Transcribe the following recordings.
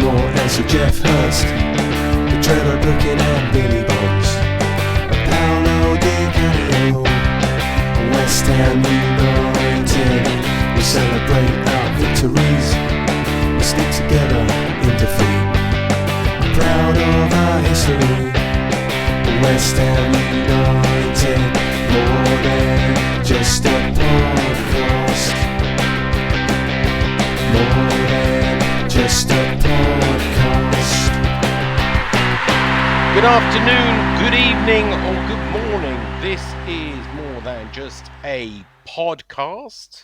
Morton, Sir Jeff Hurst, the Trevor Brooking and Billy Bonds, Paolo Di Canio, West Ham United. We celebrate our victories, we stick together in defeat. Proud of our history, West Ham United, more than just a podcast. More than just a podcast. Good afternoon, good evening, or good morning. This is More Than Just a Podcast.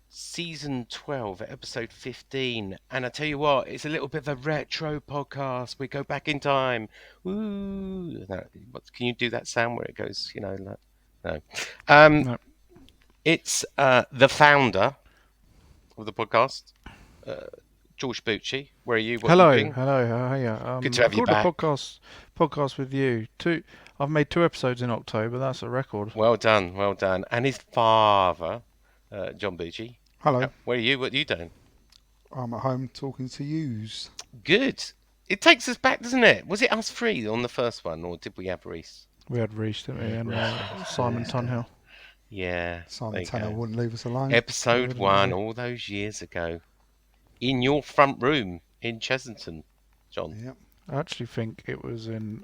Season 12, episode 15. And I tell you what, it's a little bit of a retro podcast. We go back in time. Ooh. No, can you do that sound where it goes, like... No. No. It's the founder of the podcast, George Bucci. Where are you? What Hello, are you doing? hiya. Good to have you I back. recorded a podcast with you. I've made 2 episodes in October. That's a record. Well done. And his father, John Bucci. Hello, Where are you? What are you doing? I'm at home talking to yous. Good. It takes us back, doesn't it? Was it us 3 on the first one, or did we have Reese? We had Reese, didn't we? And Simon Tunhill. Yeah. Simon there you Tanner go. wouldn't leave us alone. Episode Wouldn't 1, they? all those years ago. In your front room in Chesington, John. Yep. I actually think it was in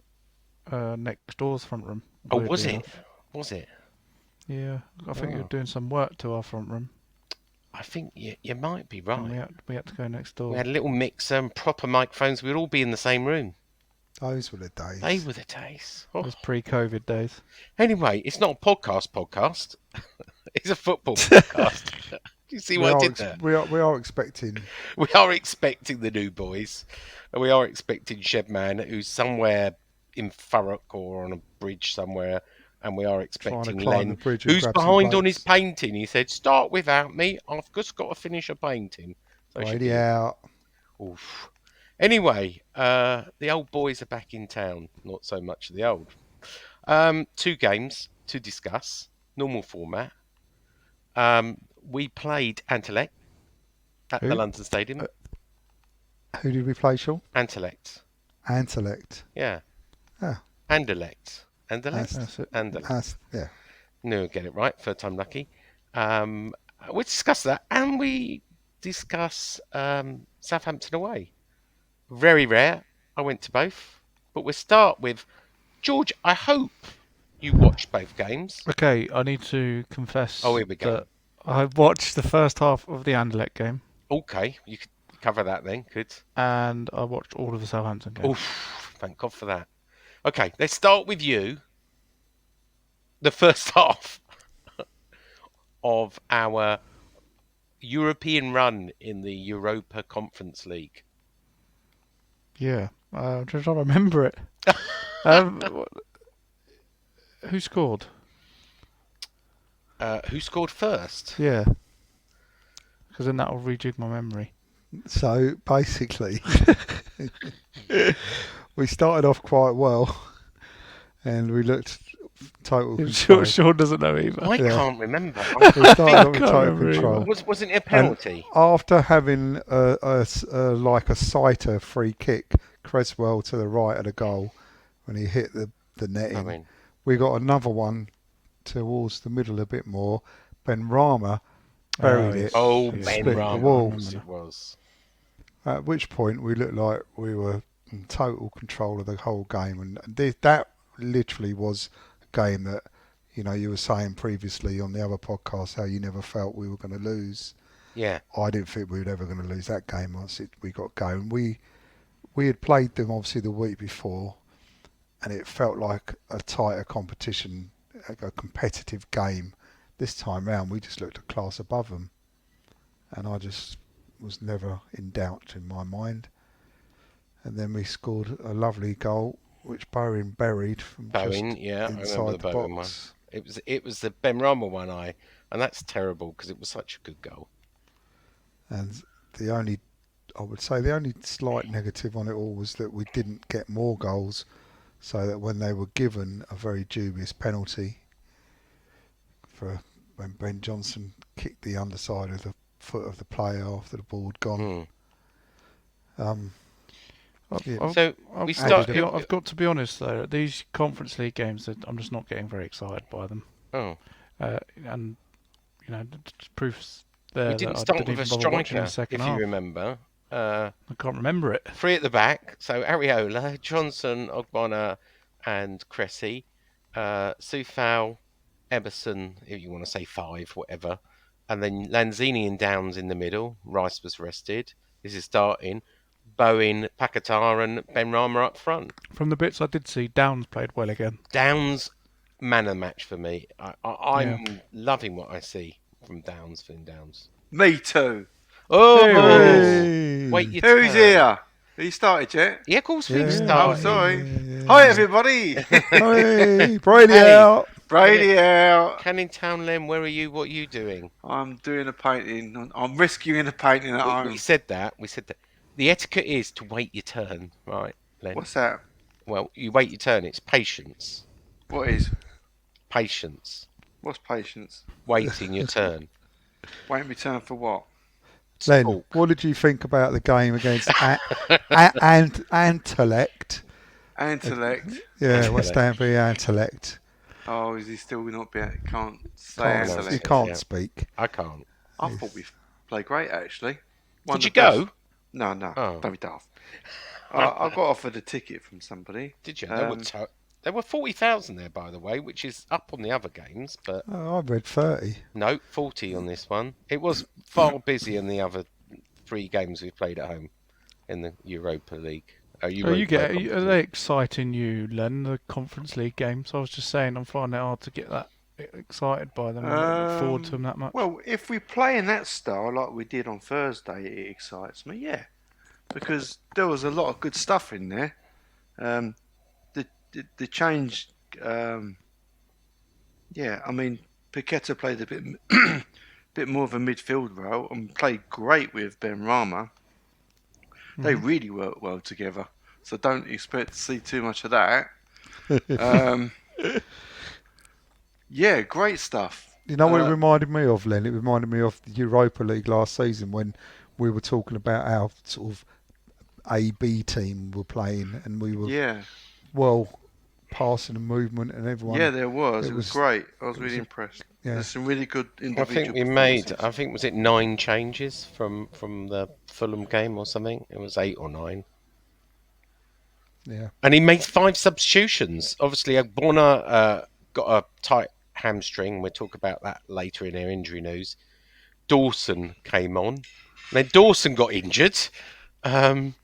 next door's front room. Oh, weirdly was it? enough. Was it? Yeah, I think you Oh. were doing some work to our front room. I think you might be And right. we had to go next door. We had a little mixer and proper microphones. We'd all be in the same room. Those were the days. They were the days. It Oh. was pre-COVID days. Anyway, it's not a podcast. It's a football podcast. Do you see what I did there? We are expecting. We are expecting the new boys. And we are expecting Shedman, who's somewhere in Thurrock or on a bridge somewhere. And we are expecting climb Len, the bridge and who's grab some behind on his plates. painting. He said, "Start without me. I've just got to finish a painting." So it should be- Radio out. Oof. Anyway, the old boys are back in town. Not so much the old. 2 games to discuss. Normal format. We played Anderlecht at Who? the London Stadium. Who did we play, Sean? Anderlecht. Anderlecht. Yeah. Ah. Anderlecht. Anderlecht? That's it. Anderlecht. Yeah. No, get it right. Third time lucky. We discuss that, and we discuss Southampton away. Very rare. I went to both. But we'll start with George. I hope you watched both games. Okay, I need to confess Oh, here we go. that I watched the first half of the Anderlecht game, Okay, you could cover that then. Good. and I watched all of the Southampton game. Oof, thank God for that. Okay, let's start with you. The first half of our European run in the Europa Conference League. Yeah, I'm just trying to remember it. Who scored? Who scored first? Yeah, because then that'll rejig my memory. So basically, we started off quite well, and we looked total control. Sean doesn't know either. I Yeah. can't remember. We started off with can't total remember control. Wasn't it a penalty? After having like a sighter free kick, Creswell to the right of the goal when he hit the netting, I mean, we got another one towards the middle a bit more. Ben Rama buried it. oh, Yeah. Ben Split the Ramos. walls. It was. At which point we looked like we were in total control of the whole game, and that literally was a game that you were saying previously on the other podcast how you never felt we were going to lose. Yeah. I didn't think we were ever going to lose that game once we got going. We had played them obviously the week before, and it felt like a tighter competition, like a competitive game. This time round, we just looked a class above them, and I just was never in doubt in my mind. And then we scored a lovely goal, which Bowen buried from Bowen, just yeah, I remember inside the the Bowen box. It was the Ben Rama one, and that's terrible because it was such a good goal. And I would say the only slight negative on it all was that we didn't get more goals, so that when they were given a very dubious penalty for when Ben Johnson kicked the underside of the foot of the player after the ball had gone, Yeah. So I've, we got start. to be, I've got to be honest though. These Conference League games, I'm just not getting very excited by them. Oh, And proofs we there that didn't I start didn't with a even bother watching striker, the second if you half. remember. I can't remember it. Three at the back, so Areola, Johnson, Ogbonna, and Cressy. Soufal, Emerson, if you want to say five, whatever. And then Lanzini and Downs in the middle. Rice was rested. This is starting. Bowen, Paquetá, and Benrahma up front. From the bits I did see, Downs played well again. Downs, man of the match for me. I'm loving what I see from Downs, Finn Downs. Me too. Oh, Hey. wait your Who's turn. here? Have you started yet? Yeah, of course we've Yeah. started. Oh, sorry. Yeah. Hi, everybody. Hey, Brady Hey. out. Brady out. Canning Town Len, where are you? What are you doing? I'm doing a painting. I'm rescuing a painting at home. We said that. We said that. The etiquette is to wait your turn, right, Len? What's that? Well, you wait your turn. It's patience. What is? Patience. What's patience? Waiting your turn. Waiting my turn for what? Len, Talk. what did you think about the game against Anderlecht? Intellect. Yeah, West Ham v Anderlecht. Oh, is he still not? Can't say Can't, you intellect. can't Yeah. speak. I can't. I thought we played great actually. Did you go? No, no. Oh. Don't be daft. I got offered a ticket from somebody. Did you? There were 40,000 there, by the way, which is up on the other games, but Oh, I read 30. no, 40 on this one. It was far busier than the other 3 games we played at home in the Europa League. Are they exciting you, Len? The Conference League games? I was just saying, I'm finding it hard to get that excited by them. I don't look forward to them that much. Well, if we play in that style like we did on Thursday, it excites me. Yeah, because there was a lot of good stuff in there. The change. Yeah, I mean, Paquetá played a bit more of a midfield role and played great with Benrahma. They really work well together, so don't expect to see too much of that. Yeah, great stuff. You know what it reminded me of, Len? It reminded me of the Europa League last season when we were talking about our sort of A-B team were playing and we were passing and movement and everyone. Yeah, there was. It was great. I was really impressed. Yeah. There's some really good individual I think we made. I think was it 9 changes from the Fulham game or something. It was 8 or 9. Yeah. And he made 5 substitutions. Obviously, Ogbonna got a tight hamstring. We'll talk about that later in our injury news. Dawson came on. Then Dawson got injured, and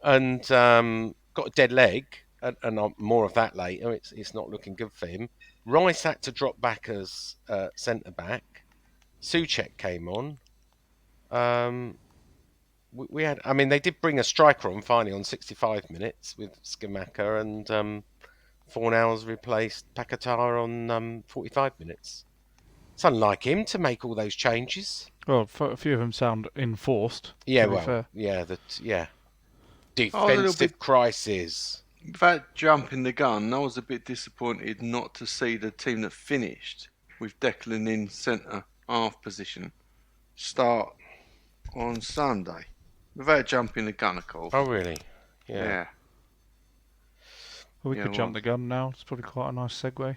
got a dead leg. And more of that later. It's not looking good for him. Rice had to drop back as centre back. Soucek came on. We had. I mean, they did bring a striker on finally on 65 minutes with Skamaka, and Fornals replaced Paquetá on 45 minutes. It's unlike him to make all those changes. Well, a few of them sound enforced. Yeah, to be well, fair. yeah. Defensive crisis. Without jumping the gun, I was a bit disappointed not to see the team that finished with Declan in centre half position start on Sunday. Without jumping the gun, of course. Oh, really? Yeah. Well, we Yeah, could jump the gun now. It's probably quite a nice segue.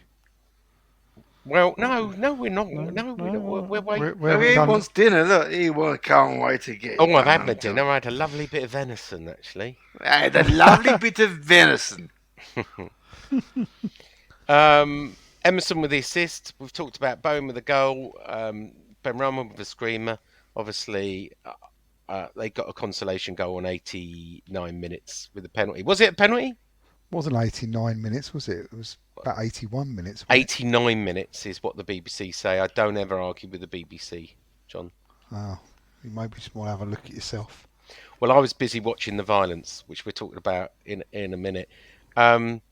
Well, no, we're not. No, we're not. We're waiting. He wants dinner. Look, can't wait to get. Oh, I've had my dinner. I had a lovely bit of venison, actually. I had a lovely bit of venison. Emerson with the assist. We've talked about Bowen with the goal. Benrahma with the screamer. Obviously, they got a consolation goal on 89 minutes with a penalty. Was it a penalty? Wasn't 89 minutes, was it? It was about 81 minutes. wasn't it? 89 minutes is what the BBC say. I don't ever argue with the BBC, John. Oh, you maybe just want to have a look at yourself. Well, I was busy watching the violence, which we're talking about in a minute. Didn't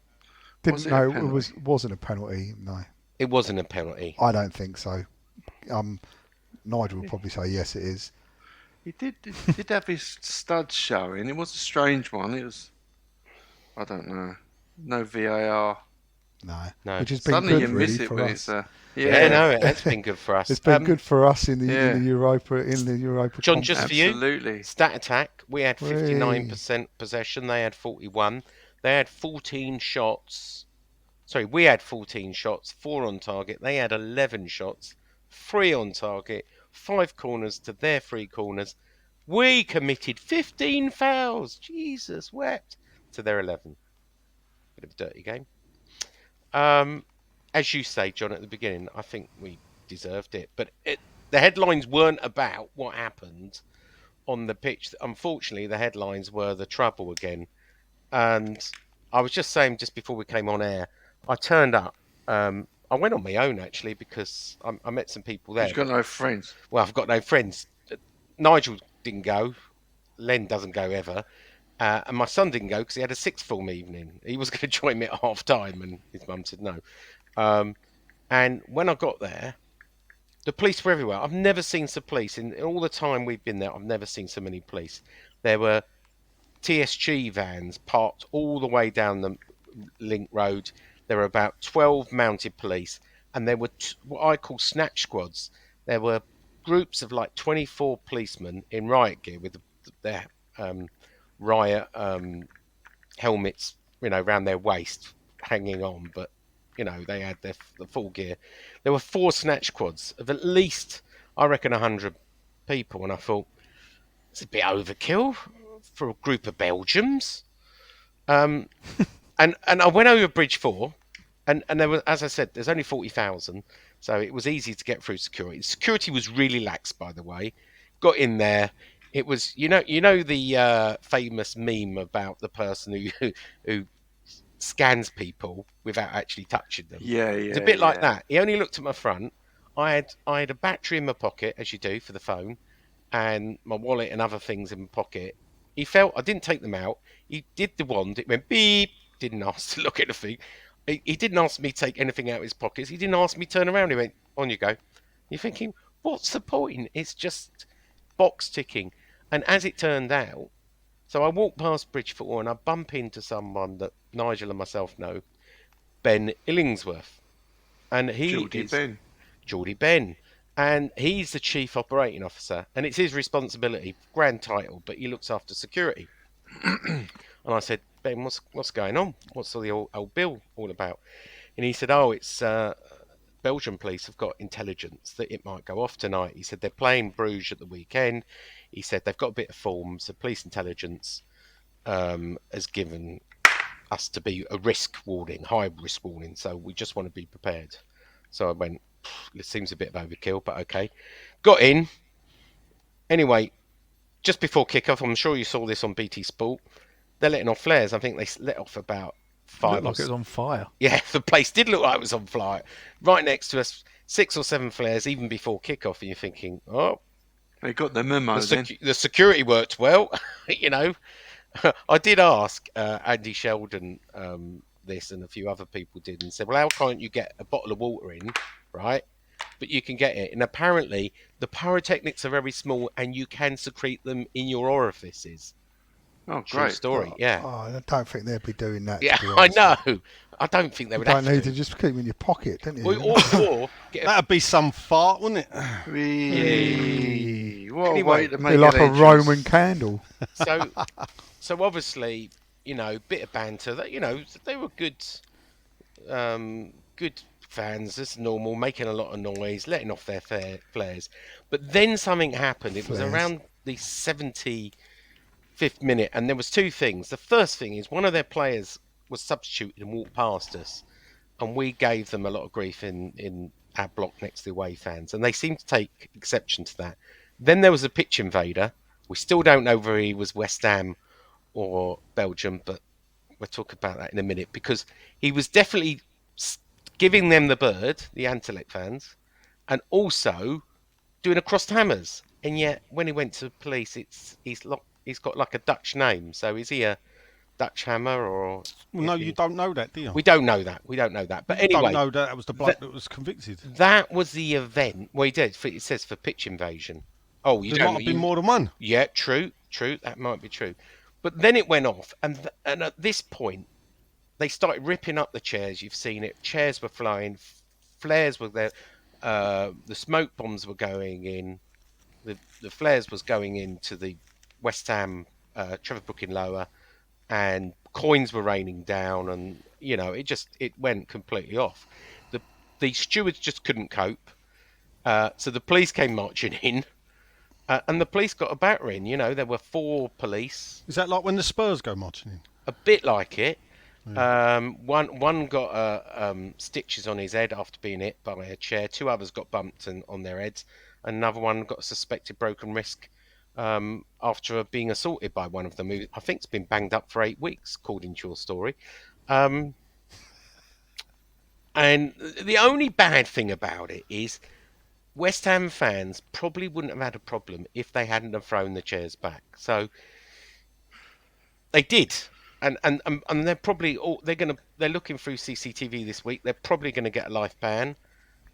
Was it a know it penalty? wasn't a penalty. No, It wasn't a penalty. I don't think so. Nigel will probably say yes, it is. He did have his studs showing. It was a strange one. It was, I don't know, no VAR. No, No. which has been Suddenly good you miss really it for when us. it's a. Yeah, no, it has been good for us. It's been good for us in the Yeah. Europa John, just Conference. for you, Absolutely. Stat Attack, we had Whey. 59% possession. They had 41. They had 14 shots. Sorry, we had 14 shots, 4 on target. They had 11 shots, 3 on target, 5 corners to their 3 corners. We committed 15 fouls. Jesus wept to their 11. Bit of a dirty game. As you say, John, at the beginning, I think we deserved it. But the headlines weren't about what happened on the pitch. Unfortunately, the headlines were the trouble again. And I was just saying just before we came on air, I turned up. I went on my own, actually, because I met some people there. You've got no friends. Well, I've got no friends. Nigel didn't go. Len doesn't go ever. And my son didn't go because he had a sixth form evening. He was going to join me at half time, and his mum said no. And when I got there, the police were everywhere. I've never seen some police in all the time we've been there. I've never seen so many police. There were TSG vans parked all the way down the link road. There were about 12 mounted police, and there were what I call snatch squads. There were groups of like 24 policemen in riot gear with their riot helmets, around their waist, hanging on, but they had the full gear. There were 4 snatch squads of at least, I reckon, 100 people, and I thought it's a bit overkill for a group of Belgians. And I went over Bridge 4, and there was, as I said, there's only 40,000, so it was easy to get through security. Security was really lax, by the way. Got in there. It was, the famous meme about the person who scans people without actually touching them. Yeah. It's a bit like that. He only looked at my front. I had a battery in my pocket, as you do for the phone, and my wallet and other things in my pocket. He felt I didn't take them out. He did the wand. It went beep. Didn't ask to look at the thing. He didn't ask me to take anything out of his pockets. He didn't ask me to turn around. He went, on you go. You're thinking, what's the point? It's just box ticking. And as it turned out, so I walked past Bridge 4 and I bump into someone that Nigel and myself know, Ben Illingsworth. And he is Geordie Ben. And he's the chief operating officer. And it's his responsibility, grand title, but he looks after security. And I said, Ben, what's going on? What's the old bill all about? And he said, it's Belgian police have got intelligence that it might go off tonight. He said they're playing Bruges at the weekend. He said they've got a bit of form, so police intelligence has given us to be a risk warning, high risk warning, so we just want to be prepared. So I went, it seems a bit of overkill, but okay. Got in. Anyway, just before kick-off, I'm sure you saw this on BT Sport, they're letting off flares. I think they let off about 5 Looked like it was on fire. Yeah, the place did look like it was on fire. Right next to us, 6 or 7 flares even before kick-off, and you're thinking, they got the memo then. The security worked well. I did ask Andy Sheldon this, and a few other people did, and said, well, how can't you get a bottle of water in, right? But you can get it. And apparently the pyrotechnics are very small and you can secrete them in your orifices. Oh, True great. story, yeah. I don't think they'd be doing that. Yeah, to be I honest. know. I don't think they would You have don't need to. to just keep them in your pocket, don't you? Or get a That'd be some fart, wouldn't it? What a Anyway, way to Be make like an a entrance. Roman candle. So obviously, bit of banter. That they were good fans, as normal, making a lot of noise, letting off their flares. But then something happened. It was Flares. around the 75th minute, and there was 2 things. The first thing is one of their players was substituted and walked past us, and we gave them a lot of grief in our block next to the away fans, and they seemed to take exception to that. Then there was a pitch invader. We still don't know whether he was West Ham or Belgium, but we'll talk about that in a minute, because he was definitely giving them the bird, the Anderlecht fans, and also doing a crossed hammers. And yet, when he went to police, he's got like a Dutch name. So is he a Dutch hammer or? Well, no, you don't know that, do you? We don't know that. But You anyway, don't know that was the bloke that was convicted. that was the event. Well, he did. It says for pitch invasion. Oh, you There don't. might have been more than one. Yeah, true. That might be true. But then it went off, and at this point, they started ripping up the chairs. You've seen it. Chairs were flying. flares were there. The smoke bombs were going in. The flares was going into the West Ham Trevor Brooking lower, and coins were raining down, and it went completely off. The stewards just couldn't cope, so the police came marching in, and the police got a battering. There were 4 police. Is that like when the Spurs go marching in? A bit like it. One got stitches on his head after being hit by a chair. 2 others got bumped on their heads. Another one got a suspected broken wrist after being assaulted by one of them, who I think's been banged up for 8 weeks, according to your story. And the only bad thing about it is West Ham fans probably wouldn't have had a problem if they hadn't have thrown the chairs back. So they did. And they're probably they're looking through CCTV this week. They're probably going to get a life ban.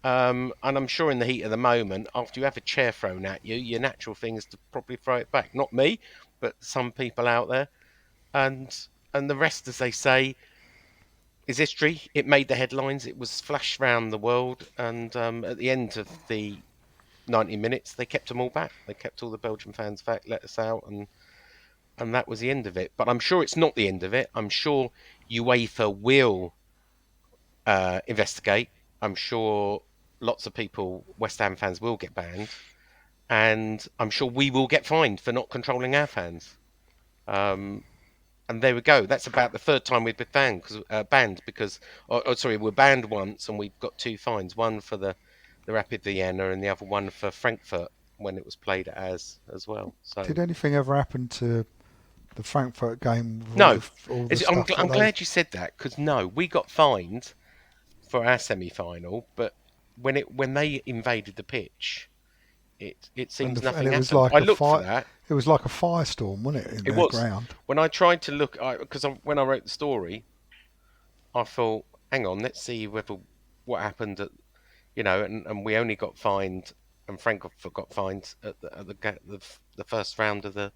And I'm sure in the heat of the moment, after you have a chair thrown at you, your natural thing is to probably throw it back. Not me, but some people out there. And the rest, as they say, is history. It made the headlines. It was flashed around the world. And at the end of the 90 minutes, they kept them all back. They kept all the Belgian fans back, let us out, and that was the end of it. But I'm sure it's not the end of it. I'm sure UEFA will investigate. I'm sure lots of people, West Ham fans, will get banned. And I'm sure we will get fined for not controlling our fans. And there we go. That's about the 3rd time we've been banned because we're banned once and we've got 2 fines. One for the Rapid Vienna and the other one for Frankfurt when it was played as well. So Did anything ever happen to the Frankfurt game? No. I'm glad you said that, because we got fined for our semi-final, but when they invaded the pitch, it seems nothing happened. I looked for that. It was like a firestorm, wasn't it? In their ground. When I tried to look, because when I wrote the story, I thought, hang on, let's see what happened at, and we only got fined, and Frankfurt got fined at the first round of the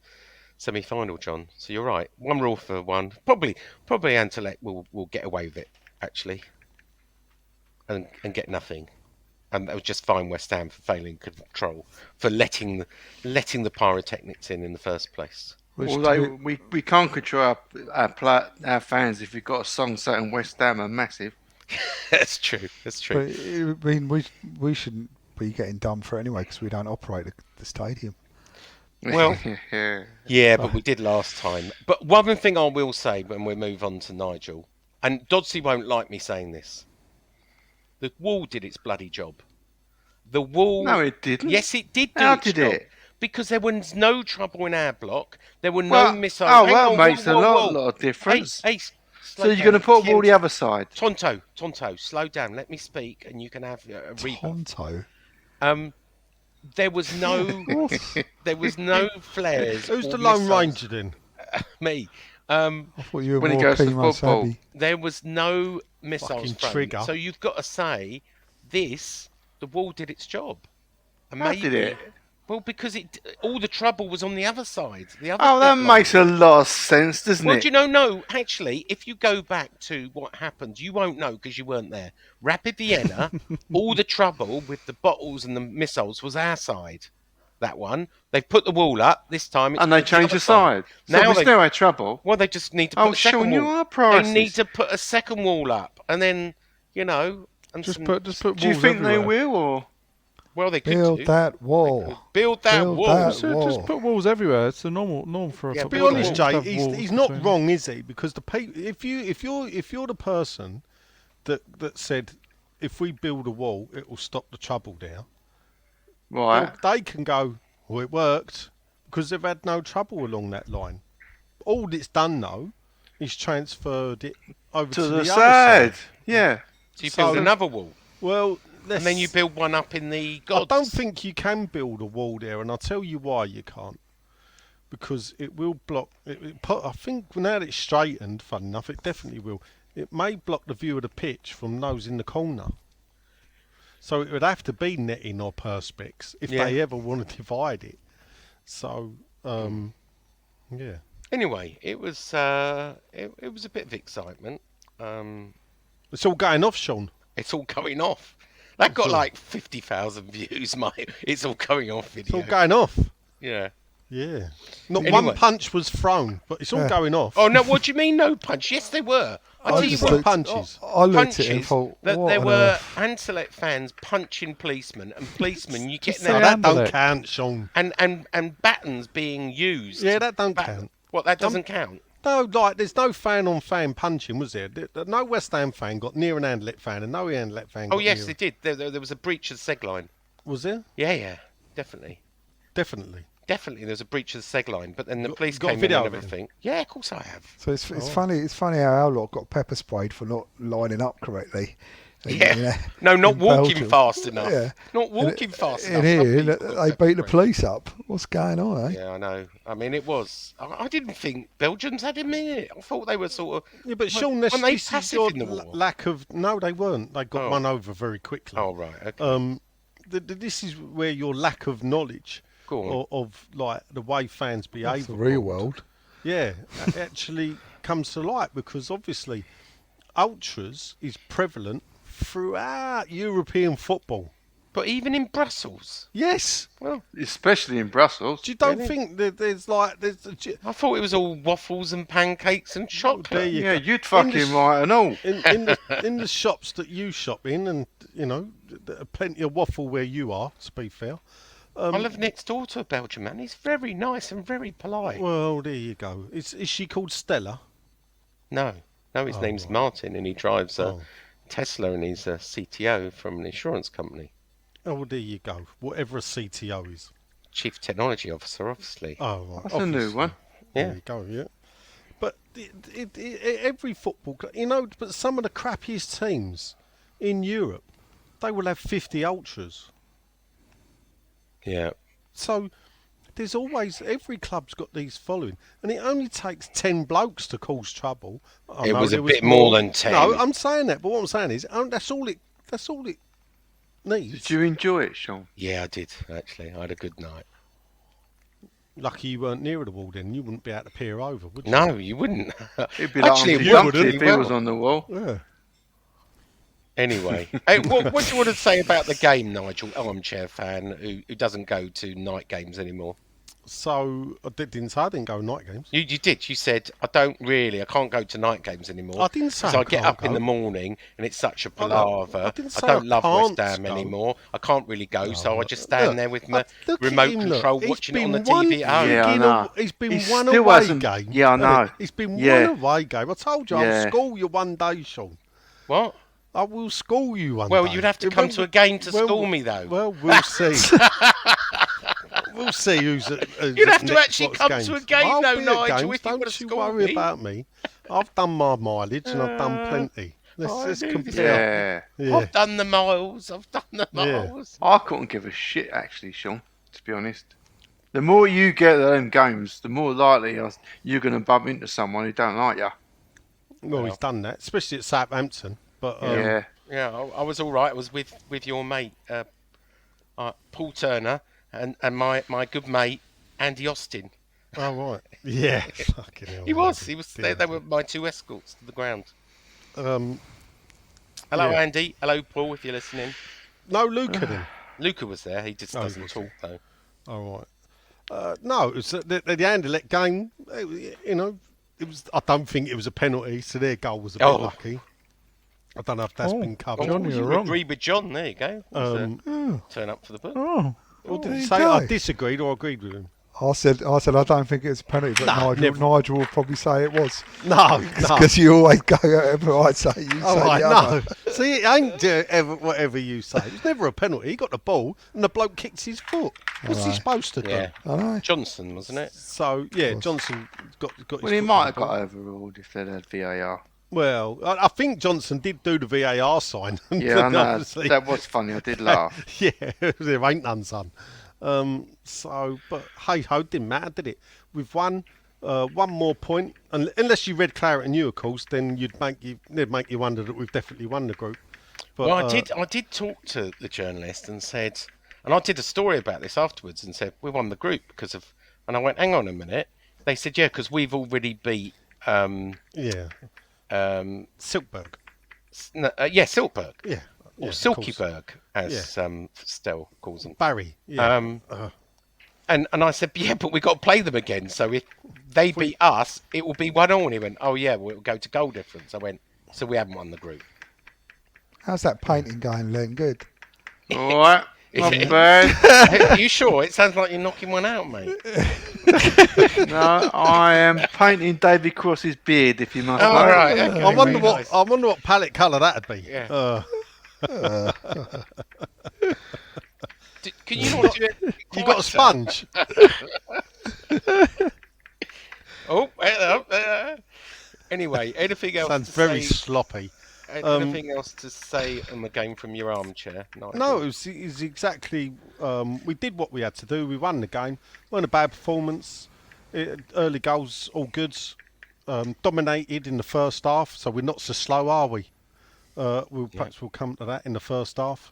semi-final, John. So you're right. 1 rule for 1. Probably Anderlecht will get away with it, actually, and get nothing. And that was just fine West Ham for failing control, for letting the pyrotechnics in the first place. Although we can't control our fans if you've got a song set in West Ham are massive. That's true. But, I mean, we shouldn't be getting done for it anyway because we don't operate the stadium. Well, yeah, but we did last time. But one thing I will say when we move on to Nigel, and Dodsley won't like me saying this, the wall did its bloody job. The wall... No, it didn't. Yes, it did do How its did job. it? Because there was no trouble in our block. There were no missiles. Oh, that makes a lot of difference. Hey, so you're going to put them all the other side? Tonto, slow down. Let me speak, and you can have a rebuff. Tonto? There was no flares. Who's or the Lone missiles. Ranger then? Me. I thought you were when he more goes to Kimo football. Sabi. There was no missiles Fucking thrown. trigger. So you've got to say, the wall did its job. And How did it? Well, because all the trouble was on the other side. That makes a lot of sense, doesn't Well, it? do you know, no, actually, if you go back to what happened, you won't know because you weren't there. Rapid Vienna, all the trouble with the bottles and the missiles was our side. That one. They've put the wall up. This time it's And they put changed the the side. So Now we they- still had trouble. Well, they just need to put Oh, a second Sean, you wall. are prices. They need to put a second wall up. And then, and Just put walls Do you think everywhere. they will, or...? well, they could Build do. that wall. Build that Build wall. that So just put walls everywhere. It's the norm for a Yeah, To be football honest, game. Jay, Just have walls he's not between. wrong, is he? Because if you're the person that said if we build a wall, it will stop the trouble down. Right. Well, they can go, well, it worked because they've had no trouble along that line. All it's done though is transferred it over To to the other side. Yeah. So you build So- another wall. Well, And then you build one up in the I gods. don't think you can build a wall there, and I'll tell you why you can't. Because it will block. I think now that it's straightened, fun enough, it definitely will. It may block the view of the pitch from those in the corner. So it would have to be netting or perspex if Yeah. they ever want to divide it. So, yeah. Anyway, it was a bit of excitement. It's all going off, Sean. It's all going off. That got all- like 50,000 views, mate. It's all going off It's all video. going off. Yeah. Yeah. Not Anyway. one punch was thrown, but it's all going off. Oh no! What do you mean no punch? Yes, they were. I tell you just what. looked- punches. I looked at it and Punches. thought, That what there on were earth? Anderlecht fans punching policemen and policemen. You get Just No, say that that don't Anderlecht. count, Sean. and batons being used. Yeah, that don't Bat- count. What? That doesn't count. No, like, there's no fan-on-fan punching, was there? No West Ham fan got near an Anderlecht fan, and no Anderlecht fan got Oh yes, near. they did. There was a breach of the seg line. Was there? Yeah, definitely. Definitely. Definitely, there was a breach of the seg line, but then the Got- police got a came in video and of it? everything. Yeah, of course I have. So it's funny. It's funny how our lot got pepper sprayed for not lining up correctly. Yeah. No, not in walking Belgium. fast enough. Yeah. Not walking fast In enough. here, Some people got they pepper beat the sprayed. police up. What's going on, eh? Yeah, I know. I mean, it was. I didn't think Belgians had him in it. I thought they were sort of. Yeah, but Weren't- Sean, weren't they this is passive your in the war? lack of... No, they weren't. They got Oh. one over very quickly. Oh right. Okay. This is where your lack of knowledge Go on. of like the way fans behave. It's the real abroad, world. Yeah, actually comes to light because obviously ultras is prevalent throughout European football. But even in Brussels. Yes. Well, Especially in Brussels. You don't Really? think that there's like I thought it was all waffles and pancakes and there chocolate. you Yeah, go. you'd fucking right and all. in the shops that you shop in, and you know, there are plenty of waffle where you are. To be fair, I live next door to a Belgian man. He's very nice and very polite. well, there you go. Is she called Stella? No, his Oh, name's right. Martin, and he drives a Oh. Tesla, and he's a CTO from an insurance company. Oh, well, there you go. Whatever a CTO is. Chief Technology Officer, obviously. Oh, right. That's a new obviously. one. Yeah. There you go, yeah. But every football club, you know, but some of the crappiest teams in Europe, they will have 50 ultras. Yeah. So there's always, every club's got these following. And it only takes 10 blokes to cause trouble. I It know was a there bit more than 10. No, I'm saying that, but what I'm saying is, that's all it needs. Did you enjoy it, Sean? Yeah, I did, actually. I had a good night. Lucky you weren't near the wall then, you wouldn't be able to peer over, would you? No, you wouldn't. It'd be like Actually, Humpty it Dumpty wouldn't. if he was on the wall. Yeah. Anyway, hey, what do you want to say about the game, Nigel, armchair fan who doesn't go to night games anymore? So, I didn't go night games. You did. You said, I can't go to night games anymore. I didn't say So I I get can't up in go. the morning and it's such a I know. palaver. I didn't say don't I love West can't Ham go. anymore. I can't really go, so I just stand Look, there with my look at remote him, look. control He's watching it on been the TV at home. Yeah, I know. He's been He one still away hasn't- game. yeah, I hasn't he? know. He's been Yeah. one away game. I told you Yeah. I'll school you one day, Sean. What? I will school you one Well, day. you'd have to Yeah, come to a game to well, school me, though. Well, we'll see. We'll see who's You'd have at to next actually what's come games. to a game, I'll though, be at Nigel, games. if you Don't would've you schooled worry me. about me. I've done my mileage and I've done plenty. Let's I knew compare. Yeah. Yeah. I've done the miles. Yeah. miles. I couldn't give a shit, actually, Sean, to be honest. The more you get at them games, the more likely you're going to bump into someone who don't like you. Well, he's done that, especially at Southampton. But Yeah. Yeah, I was all right. I was with your mate, Paul Turner, and my good mate, Andy Austin. oh right, yeah, fucking hell. He was. Yeah. They were my two escorts to the ground. Um, Hello, Yeah. Andy. Hello, Paul, if you're listening. no, Luca then. Luca was there. He just Oh, doesn't Luca. talk, though. All right. No, it was the Anderlecht game. You know, it was. I don't think it was a penalty, so their goal was a bit Oh. lucky. I don't know if that's been covered. John, you you're wrong. agree with John. There you go. Turn up for the book. Oh, Or did there he you say go. I disagreed or agreed with him? I said I don't think it's a penalty, but No, Nigel will probably say it was No, no. because you always go whatever I say. You All say right, the other. no. See, it ain't whatever you say. It was never a penalty. He got the ball and the bloke kicked his foot. What's he Right. supposed to do? Yeah. I know. Johnson, wasn't it? So yeah, Johnson got his Well, he foot might on have the ball. got overruled if they'd had VAR. Well, I think Johnson did do the VAR sign. Yeah, I know. Obviously- That was funny. I did laugh. Yeah, there ain't none, son. But hey ho, didn't matter, did it? We've won one more point, unless you read Claret and you, of course, then they'd make you wonder that we've definitely won the group. But, Well, I did talk to the journalist and said, and I did a story about this afterwards and said we won the group because of, and I went, hang on a minute. They said, yeah, because we've already beat, yeah, Silkberg. Silkberg. Yeah, Silkberg. Yeah, or of course. Silkeborg, as Stell calls them. Barry. Yeah. And I said, yeah, but we've got to play them again. So if they beat us, it will be 1-1. And he went, oh yeah, well, it'll go to goal difference. I went, so we haven't won the group. How's that painting going, Len? Good. All right. Not bad. Are you sure? It sounds like you're knocking one out, mate. No, I am painting David Cross's beard, if you must know. All right. Okay, I wonder very nice. I wonder what palette colour that'd be. Yeah. Can you not do it? You got a sponge? Anyway, anything else? Sounds to very say, sloppy. anything else to say on the game from your armchair? No, it was exactly. We did what we had to do. We won the game. Weren't a bad performance. Early goals, all good. Dominated in the first half, so we're not so slow, are we? Perhaps we'll come to that in the first half.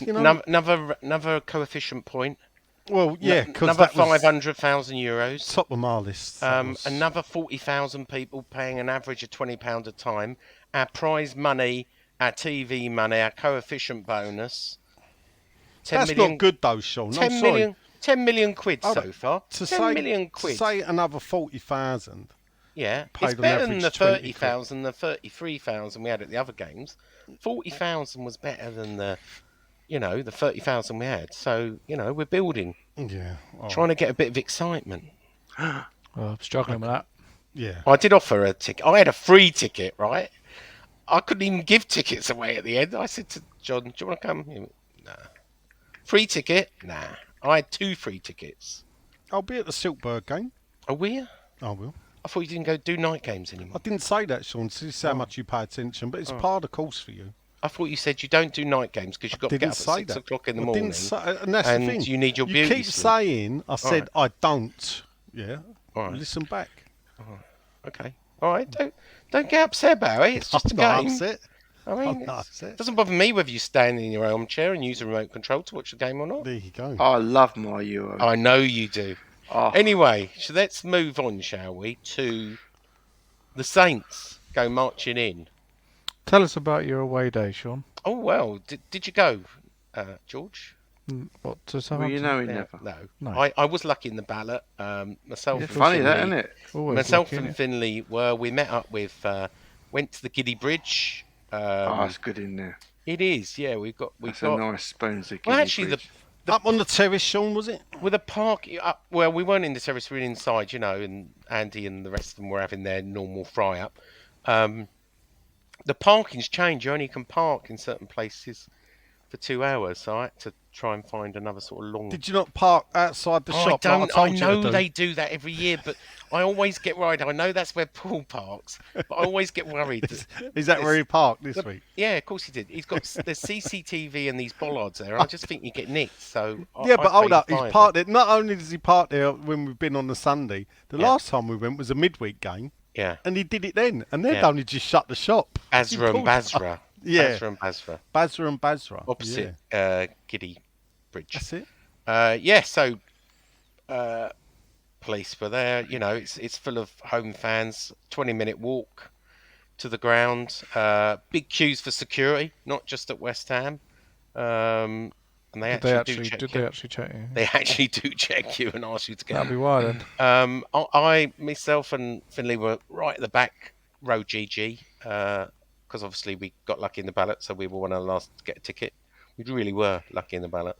You know, another coefficient point. well, yeah, because Another that was 500,000 euros. top of my list. That was- Another 40,000 people paying an average of £20 a time. Our prize money, our TV money, our coefficient bonus. 10 That's million, not good though, Sean. 10 I'm million, sorry. 10 million quid Hold so on. far. To 10 say, million quid. To say another 40,000. Yeah, paid it's on better than average the 20 30,000, the 33,000 we had at the other games. 40,000 was better than the 30,000 we had. So, we're building, Yeah. Oh, trying to get a bit of excitement. I'm struggling with that. yeah. I did offer a ticket. I had a free ticket, right? I couldn't even give tickets away at the end. I said to John, do you want to come? He went, nah. Free ticket? Nah. I had 2 free tickets. I'll be at the Silkeborg game. Are we? I will. I thought you didn't go do night games I anymore. didn't say that, Sean. This is how much you pay attention, but it's part of the course for you. I thought you said you don't do night games because you've got to get Didn't up at say 6 that. o'clock in the I morning. didn't say, and that's and the thing. you need your You beauty keep sleep. saying I said right. I don't. Yeah. All right. Listen back. Okay. All right. Don't get upset about it. It's just a I'm not game. upset. I mean, I'm not it upset. doesn't bother me whether you stand in your armchair and use a remote control to watch the game or not. There you go. I love my Euro. I know you do. Oh, Anyway, so let's move on, shall we, to the Saints go marching in. Tell us about your away day, Sean. Oh, well, did you go, George? What to well, Southampton? you know he Yeah, never. No. I was lucky in the ballot. Myself and Funny that, Finley, isn't it? Always myself lucky, and innit? Finley we met up with, went to the Giddy Bridge. Oh, it's good in there. It is, yeah. We've That's got a nice spoons of well, Guinea actually, bridge. Up on the terrace, Sean, was it? with a park up. Well, we weren't in the terrace; we were inside, and Andy and the rest of them were having their normal fry up. The parking's changed. You only can park in certain places for 2 hours, so I had to try and find another sort of long. Did you not park outside the shop? I like told you to know do? they do that every year, but I always get worried. I know that's where Paul parks, but I always get worried. Is that where he parked this week? Yeah, of course he did. He's got the CCTV and these bollards there. And I just think you get nicked. So Yeah, but hold paid up. the He's fine. parked it. Not only does he park there when we've been on the Sunday, the Yeah. last time we went was a midweek game, Yeah, and he did it then. And they'd Yeah. only just shut the shop. Azra and Basra. Yeah. Basra and Basra. Basra and Basra. Opposite Yeah. Giddy Bridge. That's it. Yeah, so police were there. It's full of home fans. 20-minute walk to the ground. Big queues for security, not just at West Ham. And they Did they actually do actually check did you. they actually check you? They actually do check you and ask you to get That'd be why then. Myself and Finley were right at the back row GG because obviously we got lucky in the ballot, so we were one of the last to get a ticket. We really were lucky in the ballot.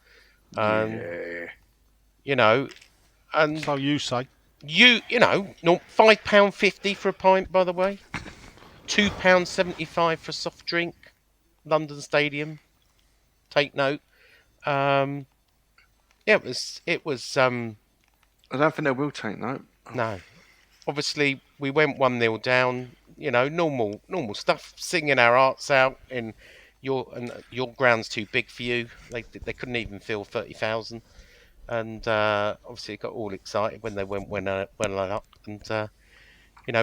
Yeah. And So you say. £5.50 for a pint, by the way. £2.75 for a soft drink. London Stadium. Take note. Yeah, it was. I don't think they will take note. No. Obviously, we went 1-0 down. Normal stuff. Singing our hearts out. Your ground's too big for you. They couldn't even fill 30,000. And obviously, it got all excited when they went up. And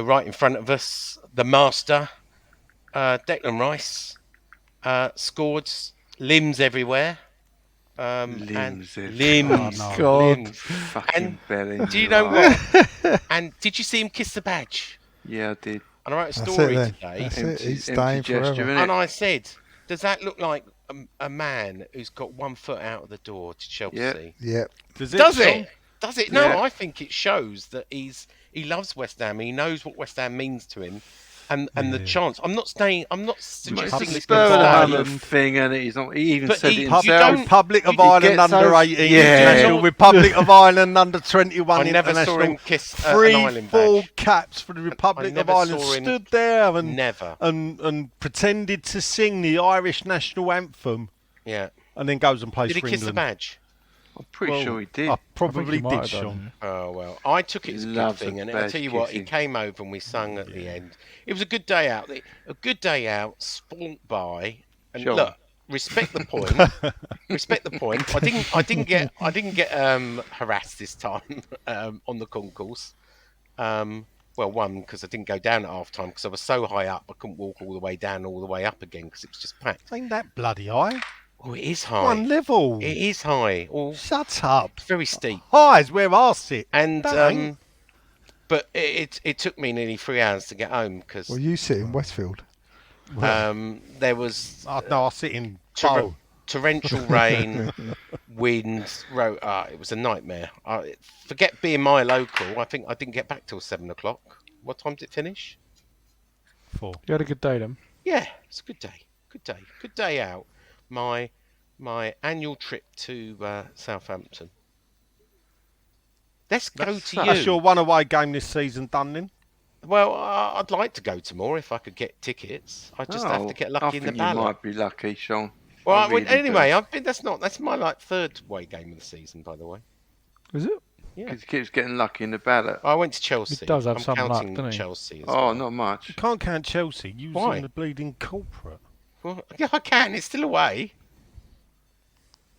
right in front of us, the master, Declan Rice, scored. Limbs everywhere. Limbs and everywhere. limbs. Oh, no. God. Limbs. Fucking And belly. do you know what? And did you see him kiss the badge? Yeah, I did. And I wrote a That's story it then. today. That's it. Empty- He's empty staying gesture, forever. innit? And I said, Does that look like a man who's got 1 foot out of the door to Chelsea? Yeah. Does Does Sean? it? Does it? No, Yeah. I think it shows that he loves West Ham. He knows what West Ham means to him, and the Yeah. chance. I'm not suggesting It's this Republic can of Spur of the stay. Hammer Ireland. thing, and he's not. He even But said he- it you himself. don't- Republic of you Ireland get so- under 18 Yeah. international, Republic of Ireland under 21 I never saw international. him kiss an Three Ireland full badge. caps for the Republic of never Ireland. saw him- Stood there and Never. and pretended to sing the Irish national anthem, Yeah. and then goes and plays Did he for kiss the England. badge? I'm pretty sure he did. I I probably think he might did, have done, Sean. Oh well, I took it as a good Loves a thing, and I badge tell you what, he kissing. came over and we sung at the end. It was a good day out. A good day out, splunked by, and Sure. look, respect the point. Respect the point. I didn't get harassed this time on the concourse. Well, one because I didn't go down at half time because I was so high up I couldn't walk all the way down, all the way up again because it was just packed. Ain't that bloody high? Oh, it is high. One level. It is high. Oh, Shut up. it's very steep. High is where I sit. And That ain't- but it took me nearly 3 hours to get home because Well, you sit in Westfield. there was No, I sit in torre- Bow. torrential rain, wind. It was a nightmare. Forget being my local. I think I didn't get back till 7 o'clock. What time did it finish? 4. You had a good day then. Yeah, it's a good day. Good day out. My annual trip to Southampton. Let's go to you. That's your one away game this season done then? Well, I'd like to go to more if I could get tickets. I just have to get lucky in the I ballot. think you might be lucky, Sean. Well, I really anyway, do. I've been. That's my third away game of the season, by the way. Is it? Yeah. 'Cause he keeps getting lucky in the ballot. I went to Chelsea. He does have I'm some luck, counting doesn't he? Chelsea as Oh, well. not much. You can't count Chelsea using Why? the bleeding corporate. Well, yeah, I can. It's still away.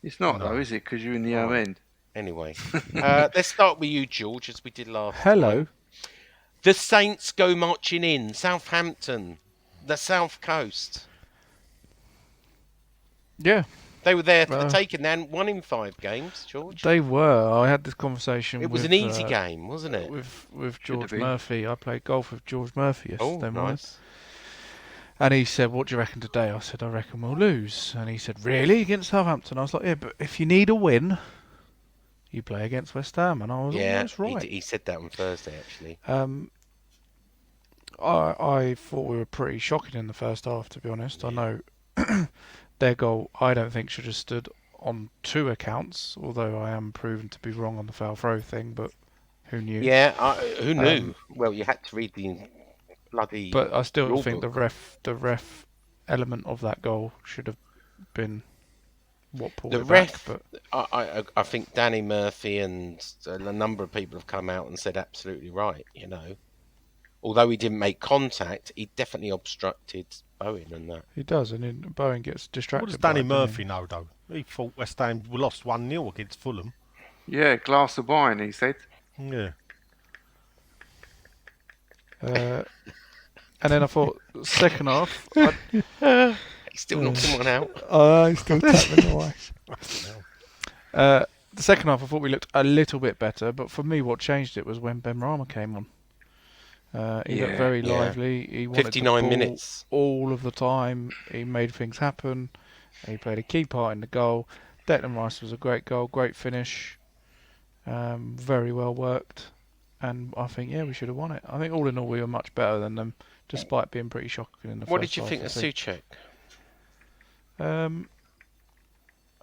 It's not though, is it? Because you're in the Oh. home end. Anyway, let's start with you, George, as we did last Hello. time. The Saints go marching in. Southampton, the South Coast. Yeah, They were there for the Uh, taking. They won in 5 games, George. they were. I had this conversation. It was with, an easy game, wasn't it? with have George been. Murphy. I played golf with George Murphy Oh, yesterday morning. nice. And he said, "What do you reckon today?" I said, "I reckon we'll lose." And he said, "Really? Against Southampton?" I was like, "Yeah, but if you need a win, you play against West Ham." And I was Yeah, almost right. he said that on Thursday, actually. I thought we were pretty shocking in the first half, to be honest. I know their goal, I don't think, should have stood on 2 accounts, although I am proven to be wrong on the foul throw thing, but who knew? Yeah, who knew? Well, you had to read the bloody. But I still rule think book. the ref element of that goal should have been what pulled The it ref, back. But I think Danny Murphy and a number of people have come out and said absolutely right. You know, although he didn't make contact, he definitely obstructed Bowen and that. he does, and then Bowen gets distracted. What does by Danny it, doesn't he? Murphy know, though? He thought West Ham lost 1-0 against Fulham. Yeah, glass of wine, he said. Yeah. And then I thought, second half, He still knocked someone out. I still tapping away. the second half, I thought we looked a little bit better. But for me, what changed it was when Ben Rama came on. He looked Yeah, very yeah. lively. He wanted the 59 ball minutes. all of the time. He made things happen. He played a key part in the goal. Declan Rice was a great goal, great finish, very well worked. And I think, yeah, we should have won it. I think all in all, we were much better than them, despite being pretty shocking in the What first did you half, think I of think. Souček?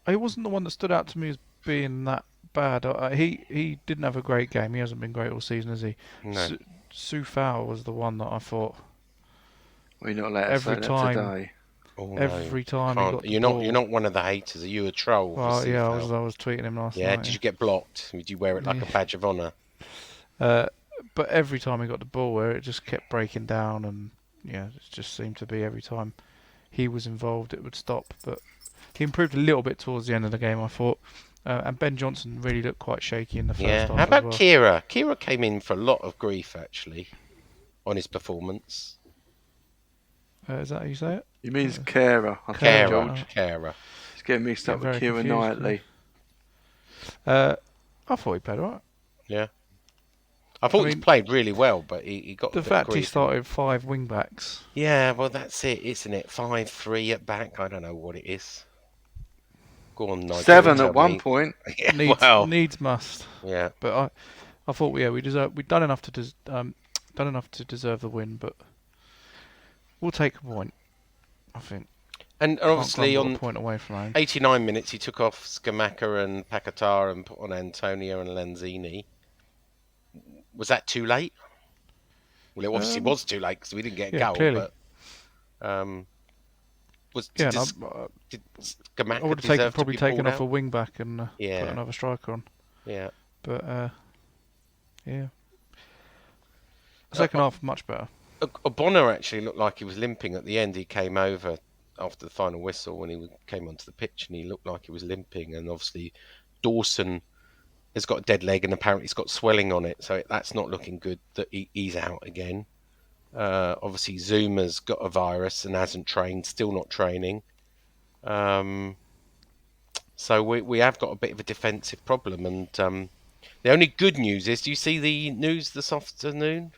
He wasn't the one that stood out to me as being that bad. He didn't have a great game. He hasn't been great all season, has he? No. Soufal was the one that I thought We're not allowed to Every say time. that today. Oh, no. every time he Can't- got the You're ball. not one of the haters. Are you a troll? for Well, yeah, I Soufal? was tweeting him last Yeah, night. did you get blocked? Did you wear it like a Yeah. badge of honour? But every time he got the ball, where it just kept breaking down, and yeah, it just seemed to be every time he was involved, it would stop. But he improved a little bit towards the end of the game, I thought. And Ben Johnson really looked quite shaky in the first Yeah. half. How about as well. Kira? Kira came in for a lot of grief, actually, on his performance. Is that how you say it? He means carer, I think, Carer. George. Carer. He's getting mixed Get up with very Kieran confused, Knightley. I thought he played alright. Yeah. I thought I he mean, played really well, but he got the a bit fact he grief. started 5 wing backs. Yeah, well, that's it, isn't it? 5-3 at back. I don't know what it is. Go on, Nigel. 7 tell at one me. point. Yeah, Needs must. yeah. But I thought we'd done enough to deserve the win, but we'll take a point. I think. And Can't obviously grumble on a point away from home. 89 minutes, he took off Scamacca and Pacatar and put on Antonio and Lanzini. Was that too late? Well, it obviously was too late because we didn't get a goal. Clearly. But Yeah, did Scamacca I would have deserve to be taken pulled off out? a wing back and put Yeah. another striker on. Yeah. But yeah, second half much better. Bonner actually looked like he was limping at the end. He came over after the final whistle when he came onto the pitch, and he looked like he was limping. And obviously, Dawson has got a dead leg, and apparently he's got swelling on it, so that's not looking good. That he's out again. Obviously, Zuma's got a virus and hasn't trained, still not training. So we have got a bit of a defensive problem. And the only good news is, do you see the news this afternoon?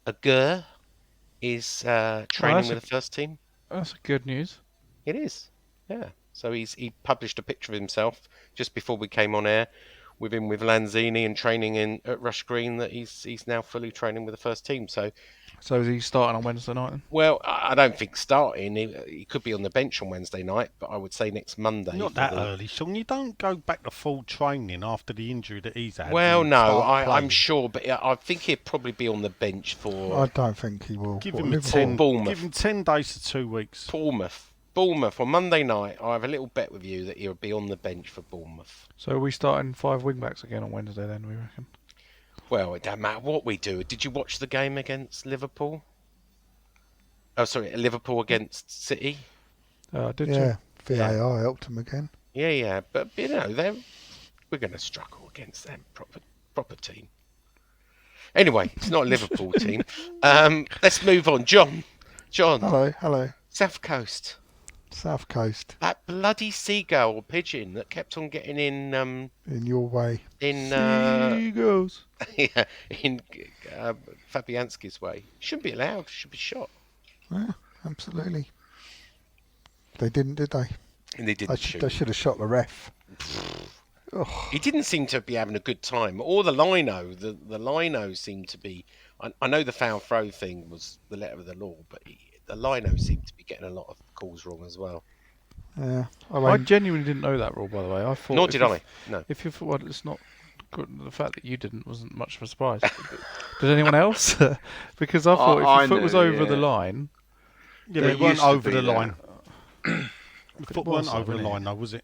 Aguirre is training with the first team. That's good news. It is, yeah. So he published a picture of himself just before we came on air, with him with Lanzini and training at Rush Green, that he's now fully training with the first team. So is he starting on Wednesday night then? well, I don't think starting. He could be on the bench on Wednesday night, but I would say next Monday. Not that early, Sean. You don't go back to full training after the injury that he's had. Well, and no, start I'm playing. sure, but I think he'll probably be on the bench for I don't think he will. Give What, him Liverpool? Bournemouth. Give him 10 days to 2 weeks. Bournemouth on Monday night. I have a little bet with you that he'll be on the bench for Bournemouth. So are we starting 5 wing backs again on Wednesday then, we reckon? Well, it don't matter what we do. Did you watch the game against Liverpool? Oh, sorry, Liverpool against City. Did Yeah, you? VAR helped him again. Yeah, but you know we're going to struggle against them, proper team. Anyway, it's not a Liverpool team. Let's move on, John. Hello. South Coast. South Coast, That bloody seagull or pigeon that kept on getting in in your way. Seagulls. in Fabianski's way. Shouldn't be allowed. Should be shot. Yeah, absolutely. They didn't, did they? And they didn't shoot. They should have shot the ref. He didn't seem to be having a good time. Or the lino. The lino seemed to be... I know the foul throw thing was the letter of the law, but the lino seemed to be getting a lot of calls wrong as well. Yeah, I genuinely didn't know that rule, by the way. I thought Nor did I. No. If you thought, well, it's not good. The fact that you didn't wasn't much of a surprise. Did anyone else? Because I thought if your foot was over the line... Yeah, There but it weren't used to over be the that. line. The foot was, weren't over the really. line, though, was it?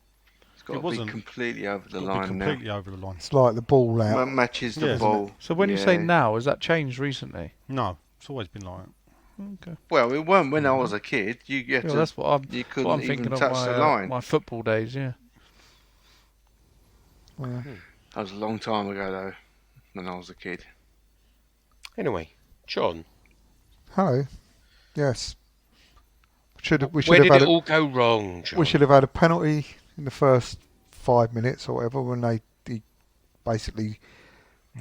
It's got It to be wasn't. completely over the It'll be line now. completely over the line. it's like the ball That out. matches the Yeah. ball. So when you say Yeah. now, has that changed recently? No, it's always been like that. Okay. Well, it weren't when I was a kid. You get Yeah, to, that's what you I'm couldn't thinking even of touch the my, line. my football days, yeah. Yeah. That was a long time ago, though, when I was a kid. Anyway, John, Hello. Yes. We should where have did had it all go wrong, John? we should have had a penalty in the first 5 minutes or whatever when he basically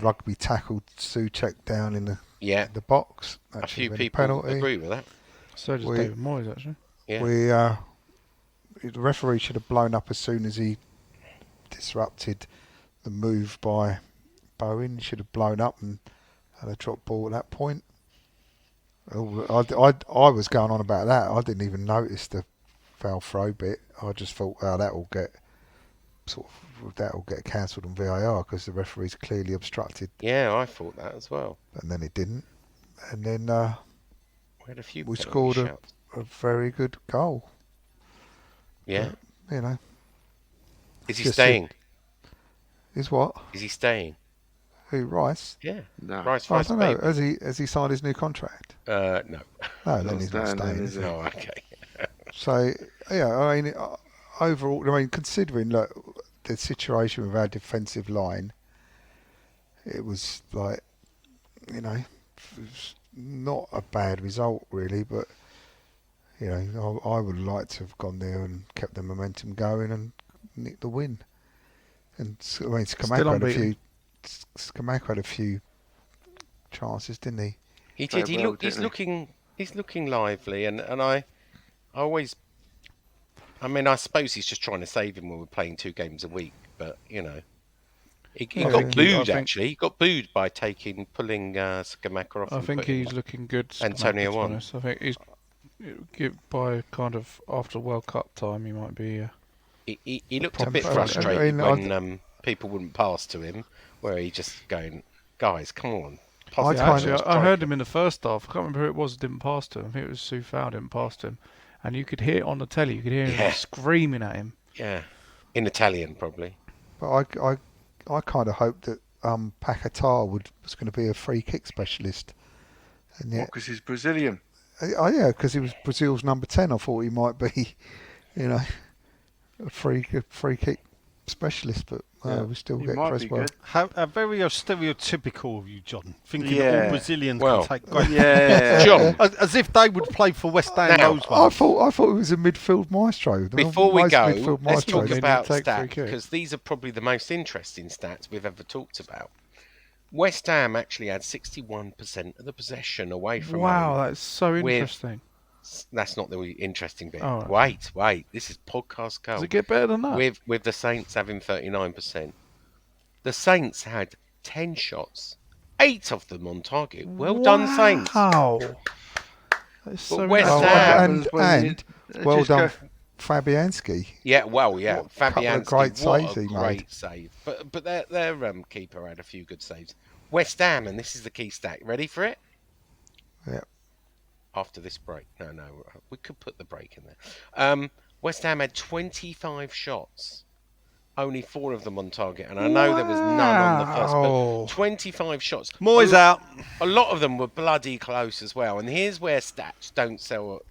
rugby tackled Soucek down in Yeah, the box. That a should few have been people penalty. agree with that. So does We- David Moyes, actually. Yeah. The referee should have blown up as soon as he disrupted the move by Bowen. He should have blown up and had a drop ball at that point. I was going on about that. I didn't even notice the foul throw bit. I just thought, oh, that'll get cancelled on VAR because the referee's clearly obstructed, Yeah, I thought that as well. and then it didn't. And then We had a few we penalty scored shouts. a very good goal. Yeah. You know, Is he just staying? is what? Is he staying? Who, Rice? Yeah. No. Rice, I don't know. baby. Has he signed his new contract? No. No, then he's not staying, then, staying. is Is he? he? Oh, okay. So yeah, I mean, overall, I mean, considering the situation with our defensive line, it was like, you know, it was not a bad result really, but you know, I would like to have gone there and kept the momentum going and nicked the win. And I mean, Scamacca had a few chances, didn't he? He Played did. He well, looked. He's didn't he? looking lively, and I always. I mean, I suppose he's just trying to save him when we're playing 2 games a week, but he I got think booed actually. He got booed by pulling Skamaka off. I and think putting he's looking good. Antonio to be on. honest. I think he's by kind of after World Cup time he might be. He looked a proper bit player. frustrated I mean, when people wouldn't pass to him, where he just going, guys, come on. Pass I it kind to Actually, us, I heard striker." him in the first half. I can't remember who it was that didn't pass to him. I think it was Southampton didn't pass to him, and you could hear it on the telly. You could hear him Yeah. screaming at him. Yeah, in Italian probably. But I kind of hoped that Paquetá was going to be a free kick specialist, and yet, Because he's Brazilian. yeah, because he was Brazil's number 10. I thought he might be, a free kick specialist, but we still He get might Creswell. be good. How very stereotypical of you, John. Thinking that Yeah. all Brazilians Well, can take great. Yeah. John, As if they would play for West Ham. Now, Those I ones. thought he was a midfield maestro. before we Most go, midfield let's talk maestros about take free stats kick. because these are probably the most interesting stats we've ever talked about. West Ham actually had 61% of the possession away from Wow, home. that's so With- interesting. That's not the interesting bit. Oh, right. Wait. This is podcast Does gold. it get better than that? With the Saints having 39%. The Saints had 10 shots, 8 of them on target. Well done, Saints. Wow. That's so West Oh, Ham- happens and when you well just done, go- Fabianski. Yeah, Couple of Fabianski, great what saves a he made. great save. But their keeper had a few good saves. West Ham, and this is the key stat. Ready for it? Yeah. After this break. No, we could put the break in there. West Ham had 25 shots. Only 4 of them on target. And I know there was none on the first, Wow. but 25 shots. Moyes out. A lot of them were bloody close as well. And here's where stats don't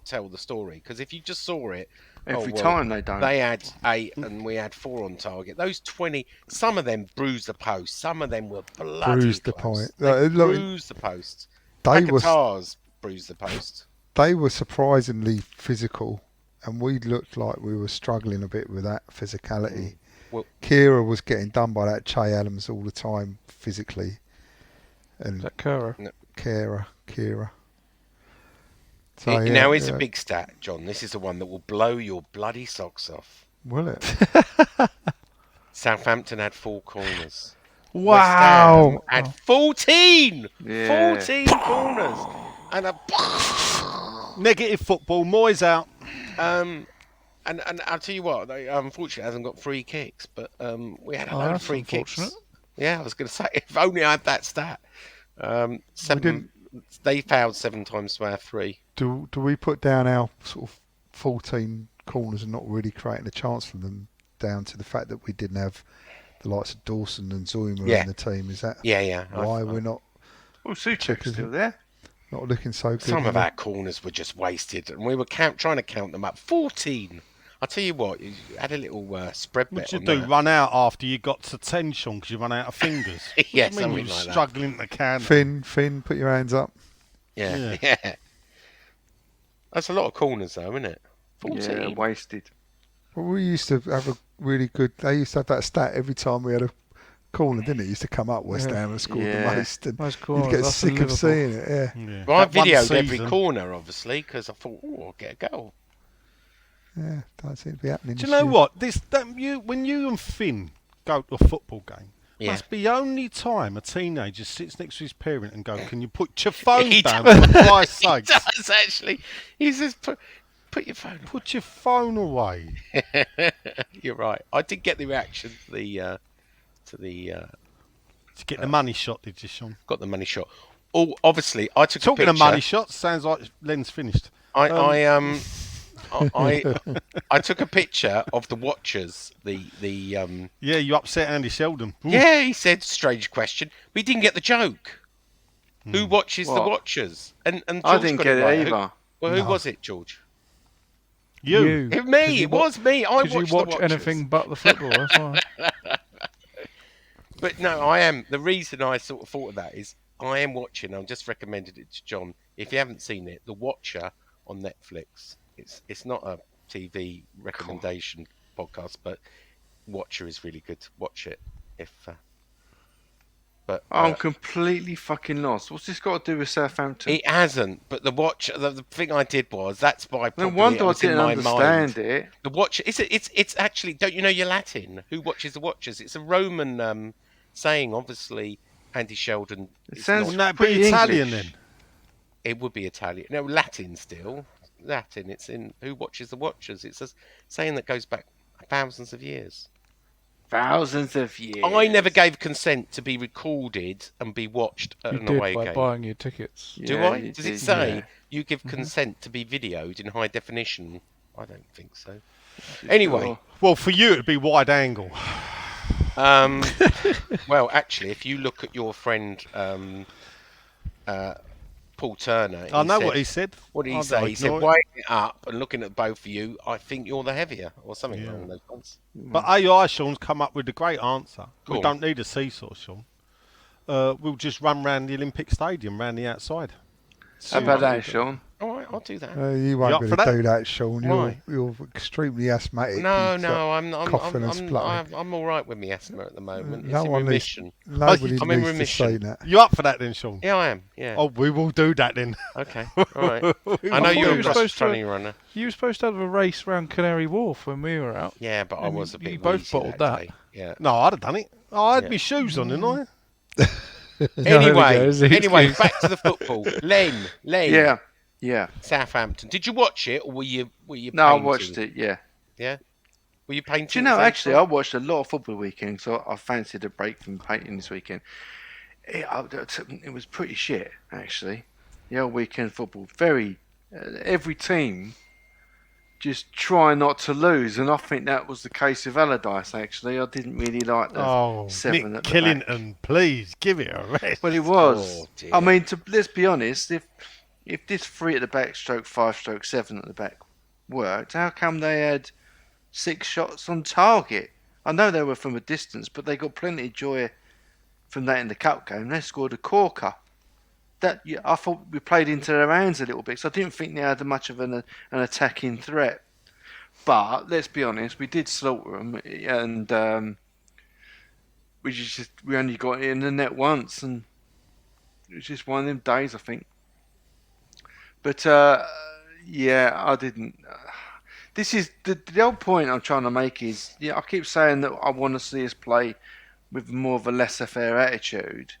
tell the story. Because if you just saw it, Every well, time they don't. they had 8 and we had 4 on target. Those 20, some of them bruised the post. Some of them were bloody Bruised the close. point. They Look, bruised the post. They were Paquetás bruised the post. surprisingly physical, and we looked like we were struggling a bit with that physicality. Well- Kira was getting done by that Che Adams all the time physically, Is and that Kura? Kira. Now it's a big stat, John. This is the one that will blow your bloody socks off. Will it? Southampton had 4 corners. Wow. West Ham had 14! Yeah. 14 corners! And Negative football. Moyes out. and I'll tell you what, they unfortunately hasn't got free kicks, but we had a Oh, load of that's free kicks. unfortunate. Yeah, I was going to say, if only I had that stat. They fouled 7 times to our 3. Do we put down our sort of 14 corners and not really creating a chance from them down to the fact that we didn't have the likes of Dawson and Zuma Yeah. in the team? Is that Yeah. why we're not Well, Suchek's still there. looking so good? Some of are our corners were just wasted, and we were trying to count them up. 14! I'll tell you what, you had a little spread bet What'd you on do? that. Run out after you got to 10, Sean, because you run out of fingers? Yeah, What do you mean something you were like that. struggling to count? Finn, put your hands up. Yeah. Yeah. That's a lot of corners, though, isn't it? 14. Yeah, wasted. Well, we used to have a really good. They used to have that stat every time we had a corner, didn't it? It used to come up West Yeah. Ham and scored Yeah. the most, and Most you'd corners. get that's sick in of Liverpool. seeing it. Yeah, Yeah. Well, I That one videoed every season. corner, obviously, because I thought, I'll get a goal. yeah, don't seem to be happening. Do you this know year. what? When you and Finn go to a football game, Yeah. must be the only time a teenager sits next to his parent and go, "Can you put your phone He down does. for Christ's He sake? does, actually. He says, put your phone away. Put your phone away." You're right. I did get the reaction to the To get the money shot, did you, Sean? got the money shot. Oh, obviously, I took Talking a of picture. money shots, sounds like Len's finished. I took a picture of the watchers. Yeah, you upset Andy Sheldon. Ooh. Yeah, he said strange question. We didn't get the joke. Who watches the What? watchers? And George I didn't got get it right. either. Who was it, George? You. It, me. It was me. I Because you watched watch the watchers. anything but the football. That's why. But no, I am. The reason I sort of thought of that is I am watching. I've just recommended it to John. If you haven't seen it, The Watcher on Netflix. It's not a TV recommendation podcast, but Watcher is really good. Watch it. But I'm completely fucking lost. What's this got to do with Southampton? it hasn't. But the thing I did was that's why No probably wonder it I was in didn't my understand mind. it. The watch. It's actually. Don't you know your Latin? Who watches the watchers? It's a Roman saying. Obviously, Andy Sheldon. It Is sounds not, Wouldn't that be pretty Italian English. then? it would be Italian. No, Latin still. Latin. It's in Who Watches the Watchers. It's a saying that goes back thousands of years. Thousands of years. I never gave consent to be recorded and be watched at You an did away by game. buying your tickets. Do Yeah, I? you Does did, it say yeah. you give consent to be videoed in high definition? I don't think so. Anyway, Sure. Well, for you it'd be wide angle. well, actually, if you look at your friend Paul Turner, I know said, what he said. What did he I say? don't He said, ignore it. weighing it up and looking at both of you, I think you're the heavier, or something Yeah. along those lines. But AI Sean's come up with a great answer. Go We on. don't need a seesaw, Sean. We'll just run round the Olympic Stadium, round the outside. How about that, Sean? All right, I'll do that. You You won't up be for able to that? do that, Sean. Why? You're extremely asthmatic. No, You've no, got I'm coughing and spluttering. I'm all right with my asthma at the moment. No It's in one needs- remission. Nobody I'm in needs to remission. say that. You up for that then, Sean? Yeah, I am. Yeah. Oh, we will do that then. Okay. All right. I know thought you're you a were supposed to- cross-training runner. You were supposed to have a race round Canary Wharf when we were out. Yeah, but I And was a you bit both wheezy bottled that that. day. Yeah. No, I'd have done it. Oh, I had Yeah. my shoes on, didn't I? Anyway, back to the football. Len, Yeah. Southampton. Did you watch it, or were you No, I painting? watched it, yeah. Yeah. Were you painting? Do you know, at the same actually, time? I watched a lot of football weekend, so I fancied a break from painting this weekend. It was pretty shit, actually. The old weekend football. Every team just try not to lose, and I think that was the case with Allardyce, actually. I didn't really like the Oh, 7 Nick at the back. Killington, please give it a rest. But it was. Oh, dear. I mean, let's be honest. If this 3 at the back, stroke 5, stroke 7 at the back worked, how come they had 6 shots on target? I know they were from a distance, but they got plenty of joy from that in the cup game. They scored a corker. I thought we played into their hands a little bit, so I didn't think they had much of an attacking threat. But let's be honest, we did slaughter them, and we only got it in the net once, and it was just one of them days, I think. But yeah, I didn't. This is the old point I'm trying to make is, I keep saying that I want to see us play with more of a laissez-faire attitude.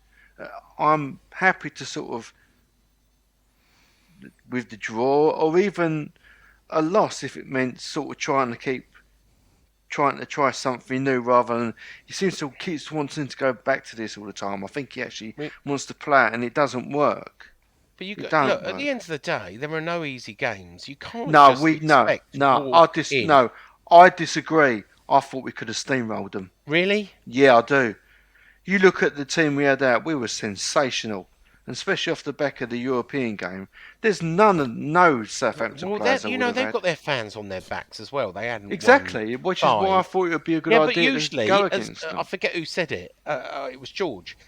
I'm happy to sort of, with the draw or even a loss if it meant sort of trying to try something new rather than he seems to keeps wanting to go back to this all the time. I think he actually wants to play it and it doesn't work. But you It got, don't look, at work. the end of the day, there are no easy games. You can't No, just expect to walk in. I disagree. I thought we could have steamrolled them. Really? Yeah, I do. You look at the team we had out, we were sensational. And especially off the back of the European game. There's no Southampton Well, players they've I would have they've had. got their fans on their backs as well. They hadn't Exactly, won which is why I five. thought it would be a good Yeah, but idea usually, to go as, against them. I forget who said it. It was George.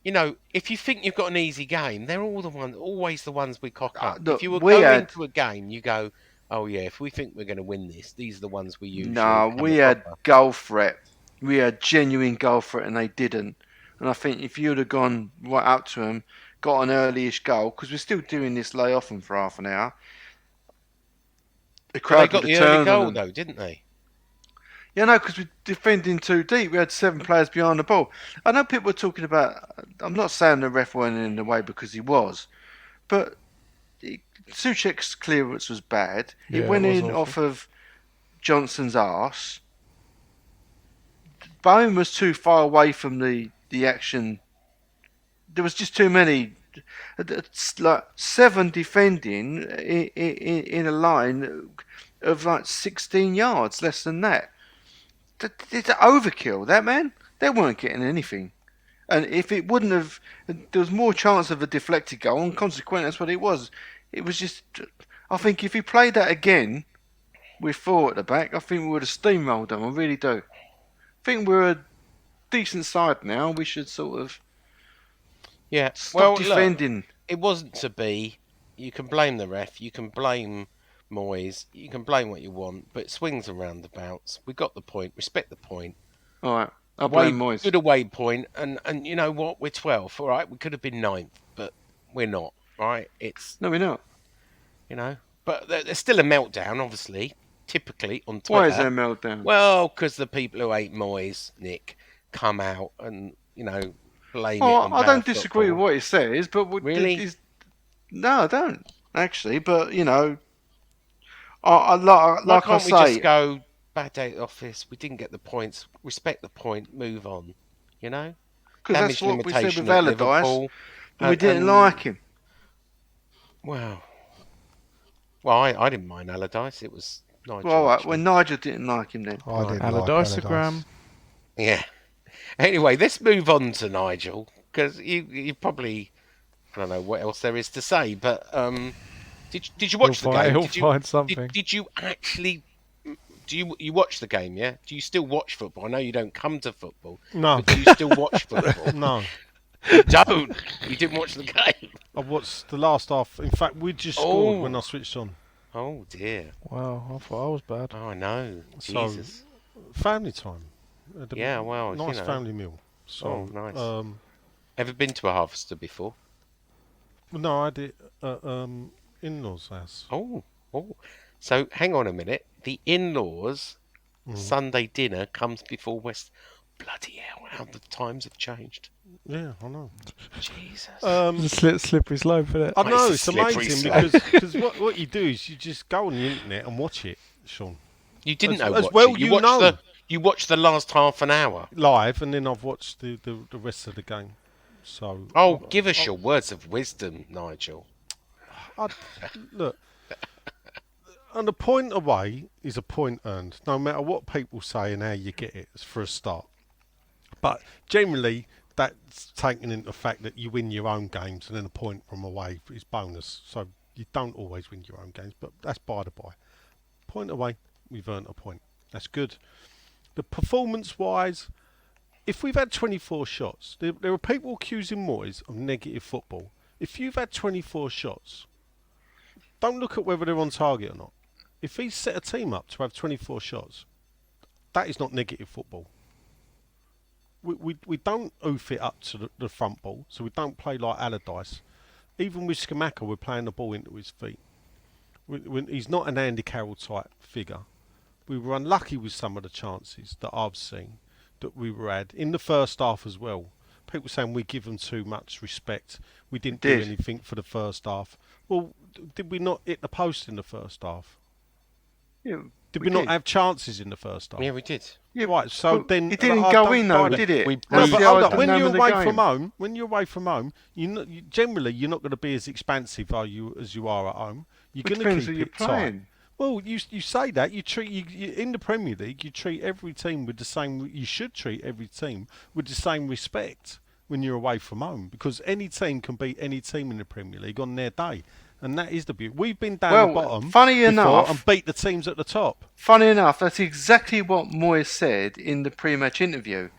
You know, if you think you've got an easy game, they're always the ones we cock up. Look, if you were we going had- into a game, you go, oh yeah, if we think we're going to win this, these are the ones we usually. No, come we had across. goal threat. We had genuine goal threat and they didn't. And I think if you would have gone right up to them, got an early-ish goal, because we're still doing this lay off them for half an hour. The But crowd they got would the have early turned goal on them. though, didn't they? Yeah, no, because we're defending too deep. We had 7 players behind the ball. I know people were talking about. I'm not saying the ref went in the way because he was, but Souček's clearance was bad. Yeah, it went it was in awful. off of Johnson's arse. Bowen was too far away from the action. There was just too many. It's like 7 defending in a line of like 16 yards, less than that. It's overkill, that man. They weren't getting anything. And if it wouldn't have, there was more chance of a deflected goal, and consequently, that's what it was. It was just, I think if he played that again with 4 at the back, I think we would have steamrolled them. I really do. I think we're a decent side now. We should sort of Yeah. stop well, defending. Look, it wasn't to be. You can blame the ref. You can blame Moyes. You can blame what you want, but swings and roundabouts. We got the point. Respect the point. All right. I blame Moyes. Good away point, and you know what? We're 12th, all right. We could have been 9th, but we're not, right? It's No, we're not. you know, but there's still a meltdown, obviously. Typically on Twitter. Why is there a meltdown? Well, because the people who hate Moyes, Nick, come out and blame it on I bad don't disagree football. with what he says, but Really? No, I don't actually. But like Why I can't we say, just go bad day at the office? We didn't get the points. Respect the point. Move on. You know. because that's Damage what we said limitation with at Allardyce, Liverpool. and we didn't like him. Wow. Well, I didn't mind Allardyce. It was Nigel. Well, all right, actually. when Nigel didn't like him, then I didn't like Allardyce-ogram. Allardyce. Yeah. Anyway, let's move on to Nigel because you probably I don't know what else there is to say, but did you watch the game? He'll find something. Did you actually? Do you watch the game? Yeah. Do you still watch football? I know you don't come to football. No. But do you still watch football? No. You don't. You didn't watch the game. I watched the last half. In fact, we just scored when I switched on. Oh dear. Wow, I thought I was bad. Oh I know. So, Jesus. Family time. Yeah, well, nice family meal. So, nice. Ever been to a harvester before? No, I did in-laws' house. Oh. So hang on a minute. The in-laws Sunday dinner comes before West. Bloody hell! How the times have changed. Yeah, I know. Jesus. Slippery slope, isn't it? I know, It's a it's slippery amazing slope. because what you do is you just go on the internet and watch it, Sean. You didn't As- know as watch well it. you know. You watched the last half an hour. Live, and then I've watched the rest of the game. So Oh, give us your words of wisdom, Nigel. look, and a point away is a point earned, no matter what people say and how you get it. It's for a start. But generally, that's taken into the fact that you win your own games, and then a point from away is bonus. So you don't always win your own games, but that's by the by. Point away, we've earned a point. That's good. The performance-wise, if we've had 24 shots, there are people accusing Moyes of negative football. If you've had 24 shots, don't look at whether they're on target or not. If he's set a team up to have 24 shots, that is not negative football. We don't oof it up to the front ball, so we don't play like Allardyce. Even with Skamaka, we're playing the ball into his feet. He's not an Andy Carroll type figure. We were unlucky with some of the chances that I've seen that we were had in the first half as well. People saying we give them too much respect. We didn't do anything for the first half. Well, did we not hit the post in the first half? Yeah, Did we not have chances in the first half? Yeah, we did. Yeah, Right, so but then it didn't I go don't in though, buy that. did it? We- No, That's but the hold idea on. When of you're the away game. from home, generally you're not going to be as expansive as you are at home. You're It going to depends keep who you're it tight. playing. Well, you say that you in the Premier League, you treat every team with the same. You should treat every team with the same respect when you're away from home, because any team can beat any team in the Premier League on their day, and that is the beauty. We've been down the bottom, funny before enough, and beat the teams at the top. Funny enough, that's exactly what Moyes said in the pre-match interview.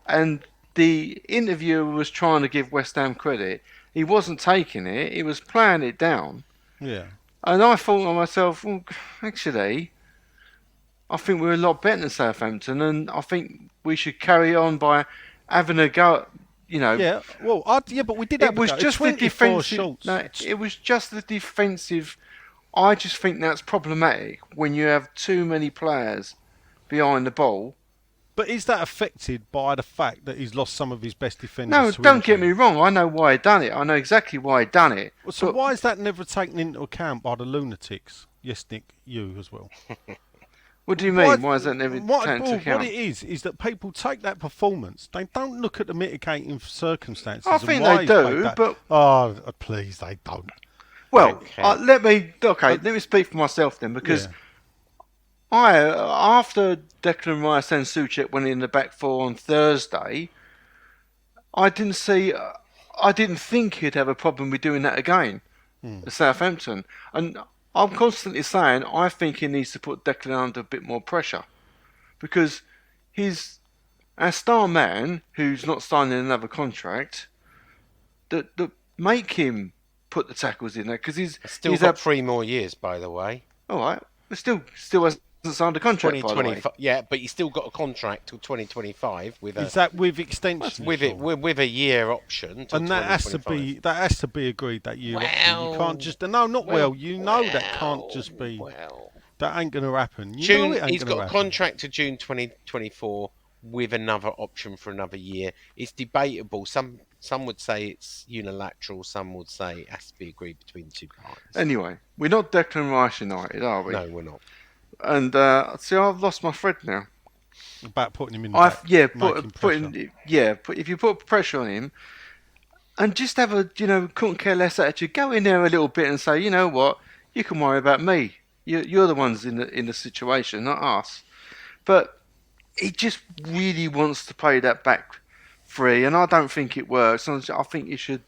And the interviewer was trying to give West Ham credit. He wasn't taking it. He was playing it down. Yeah. And I thought to myself, well, actually, I think we're a lot better than Southampton, and I think we should carry on by having a go. Yeah. Well, but we did. It was just the 24 defensive. shots. No, it was just the defensive. I just think that's problematic when you have too many players behind the ball. But is that affected by the fact that he's lost some of his best defenders? No, to don't get injury? me wrong. I know why he done it. I know exactly why he done it. Well, so but why is that never taken into account by the lunatics? Yes, Nick, you as well. what do you mean? Why is that never taken into What account? it is that people take that performance. They don't look at the mitigating circumstances. I and think why they he's played do, that. but Oh, please, they don't. well, Okay. let me speak for myself then, because after Declan Rice and Soucek went in the back four on Thursday, I didn't think he'd have a problem with doing that again at Southampton. And I'm constantly saying I think he needs to put Declan under a bit more pressure, because he's our star man who's not signing another contract. That make him put the tackles in there, because he's Still got 3 more years, by the way. all right, but still has signed a contract, by the way. 2025. Yeah, but you still got a contract till 2025 with a Is that with extension? with it Sean? with a year option. Till And that has to 2025. be agreed that year option. You Well, can't just no, not well. You know that can't just be. Well, That ain't going to happen. You June. know it ain't He's going got to a happen. contract to June 2024 with another option for another year. It's debatable. Some would say it's unilateral. Some would say it has to be agreed between the two parties. Anyway, we're not Declan Rice United, are we? No, we're not. And see, I've lost my thread now. About putting him in the back, If you put pressure on him, and just have a couldn't care less attitude, go in there a little bit and say, you know what, you can worry about me. You're the ones in the situation, not us. But he just really wants to play that back free, and I don't think it works. I think you should.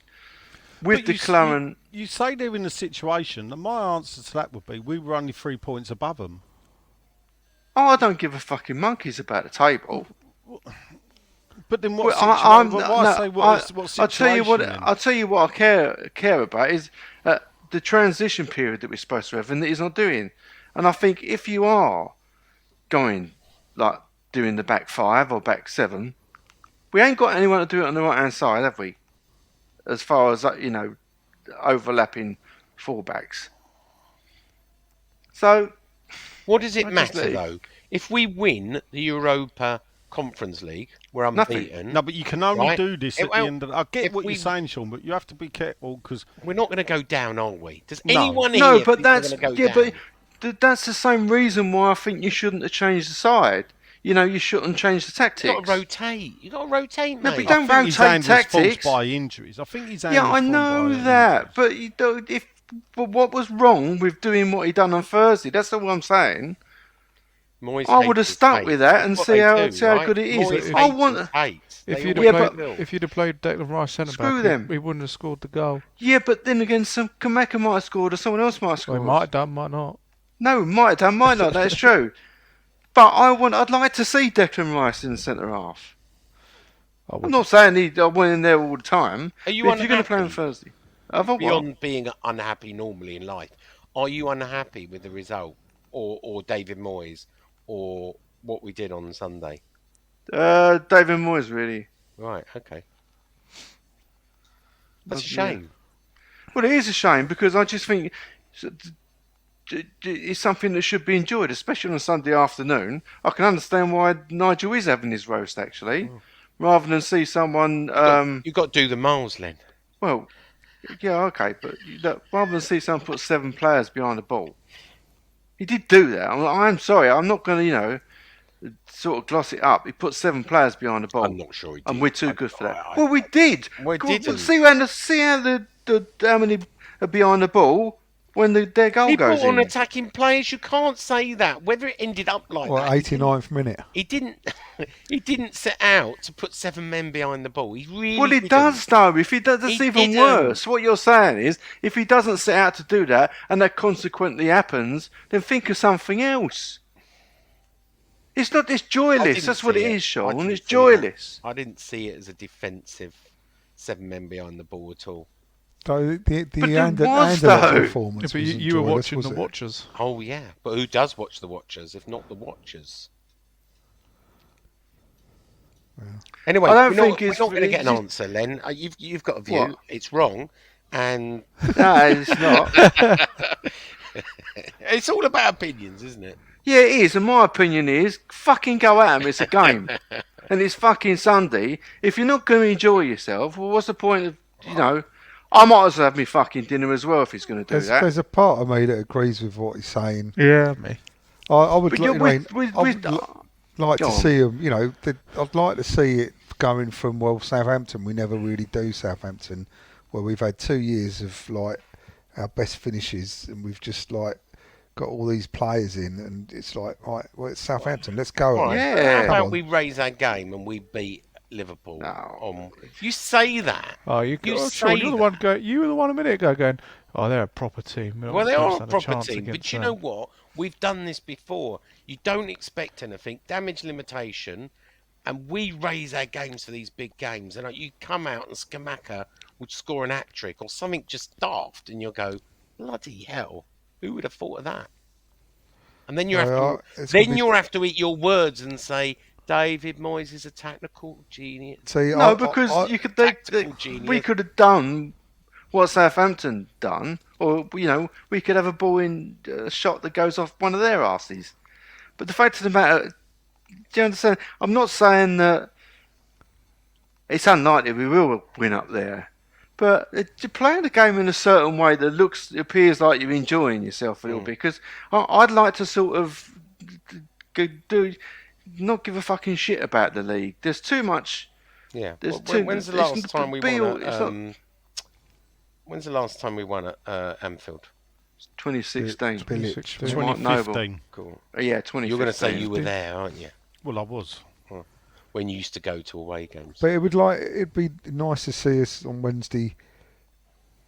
With But the current, you say they're in a situation, and my answer to that would be we were only 3 points above them. I don't give a fucking monkeys about the table. But then what? Well, What situation? I'll tell you what. then? I'll tell you what I care about is the transition period that we're supposed to have, and that he's not doing. And I think if you are going like doing the back five or back seven, we ain't got anyone to do it on the right hand side, have we? As far as overlapping fullbacks. So What does it I just matter leave. though? If we win the Europa Conference League, we're Nothing. unbeaten. No, but you can only Right. do this It- at well, the end of. I get if what we- you're saying, Sean, but you have to be careful because We're not going to go down, are we? Does No. anyone no, here but think that's we're going to go down? that's the same reason why I think you shouldn't have changed the side. You shouldn't change the tactics. You've got to rotate. You've got to rotate, No, mate. but you don't I think his rotate hand was forced tactics. by injuries. I think his hand Yeah, was I forced know by that, injuries. but you don't. But what was wrong with doing what he done on Thursday? That's all I'm saying. Moyes I would have haters stuck hate. with that That's and what see they how do, see how right? good it is. Moyes I want. hates. If They you'd always have Yeah, played, if you'd have played Declan Rice centre Screw back, them. he wouldn't have scored the goal. Yeah, but then again, some Kamaka might have scored or someone else might have Well, scored. he might have done, might not. No, might have done, might not. That's true. But I'd like to see Declan Rice in the centre half. I I'm would. not saying I went in there all the time. Are you But if you're going to play on unhappy? Thursday, have I what? Beyond being unhappy normally in life, are you unhappy with the result, or David Moyes, or what we did on Sunday? David Moyes, really. Right. Okay. That's a Yeah. shame. Well, it is a shame because I just think it's something that should be enjoyed, especially on a Sunday afternoon. I can understand why Nigel is having his roast, actually, rather than see someone. You've got to do the miles, Len. Well, yeah, okay, but rather than see someone put 7 players behind the ball, he did do that. I'm sorry, I'm not going to, sort of gloss it up. He put 7 players behind the ball. I'm not sure he did. And we're too good for that. I- Well, we did. We Come on, didn't. See how many are behind the ball when their goal He goes brought on in. attacking players. You can't say that. Whether it ended up like Well, that, 89th minute. he didn't. He didn't set out to put 7 men behind the ball. He really. Well, it didn't. does, though. If he does, that's He even didn't. worse. What you're saying is, if he doesn't set out to do that, and that consequently happens, then think of something else. It's not. It's I joyless. didn't That's what see it it. is, I Sean. didn't It's see joyless. I didn't see it as a defensive 7 men behind the ball at all. So the But there was, Anderlecht though. performance Yeah, but wasn't you were joyless, watching was the it? Watchers. Oh yeah, but who does watch the Watchers if not the Watchers? Anyway, I don't we're think not, it's- we're not going to get an it's- answer, Len. You've got a view. What? It's wrong, and No, it's not. it's all about opinions, isn't it? Yeah, it is. And my opinion is, fucking go at 'em. It's a game, and it's fucking Sunday. If you're not going to enjoy yourself, well, what's the point of I might as well have my fucking dinner as well if he's going to do that. There's a part of me that agrees with what he's saying. Yeah, me. I would But like, you're I mean, with- I would like go to on. see him. I'd like to see it going from Southampton. We never really do Southampton, where we've had 2 years of like our best finishes, and we've just like got all these players in, and it's like, right, well, it's Southampton. Let's go. Right. Yeah. How Come about on. we raise our game and we beat Liverpool? No. You say that. Oh, you You Sean, say you're the that. one go. You were the one a minute ago going, "Oh, they're a proper team." We're not Well, they gonna are a stand proper chance team, but against you them." know what? We've done this before. You don't expect anything. Damage limitation, and we raise our games for these big games. And you come out and Skamaka would score an hat-trick or something just daft, and you'll go, bloody hell, who would have thought of that? And then you have to it's gonna be- you'll have to eat your words and say David Moyes is a technical genius. See, No, because you could. Tactical We genius. could have done what Southampton done, or we could have a ball in shot that goes off one of their arses. But the fact of the matter, do you understand? I'm not saying that it's unlikely we will win up there, but you're playing the game in a certain way that appears like you're enjoying yourself a little bit. Because I'd like to sort of not give a fucking shit about the league. There's too much. Yeah. There's When's the last time we won at? When's the last time we won at Anfield? 2016. Bilic. 2015. Cool. Yeah, 2015. You're going to say you were there, aren't you? Well, I was. When you used to go to away games. But it'd be nice to see us on Wednesday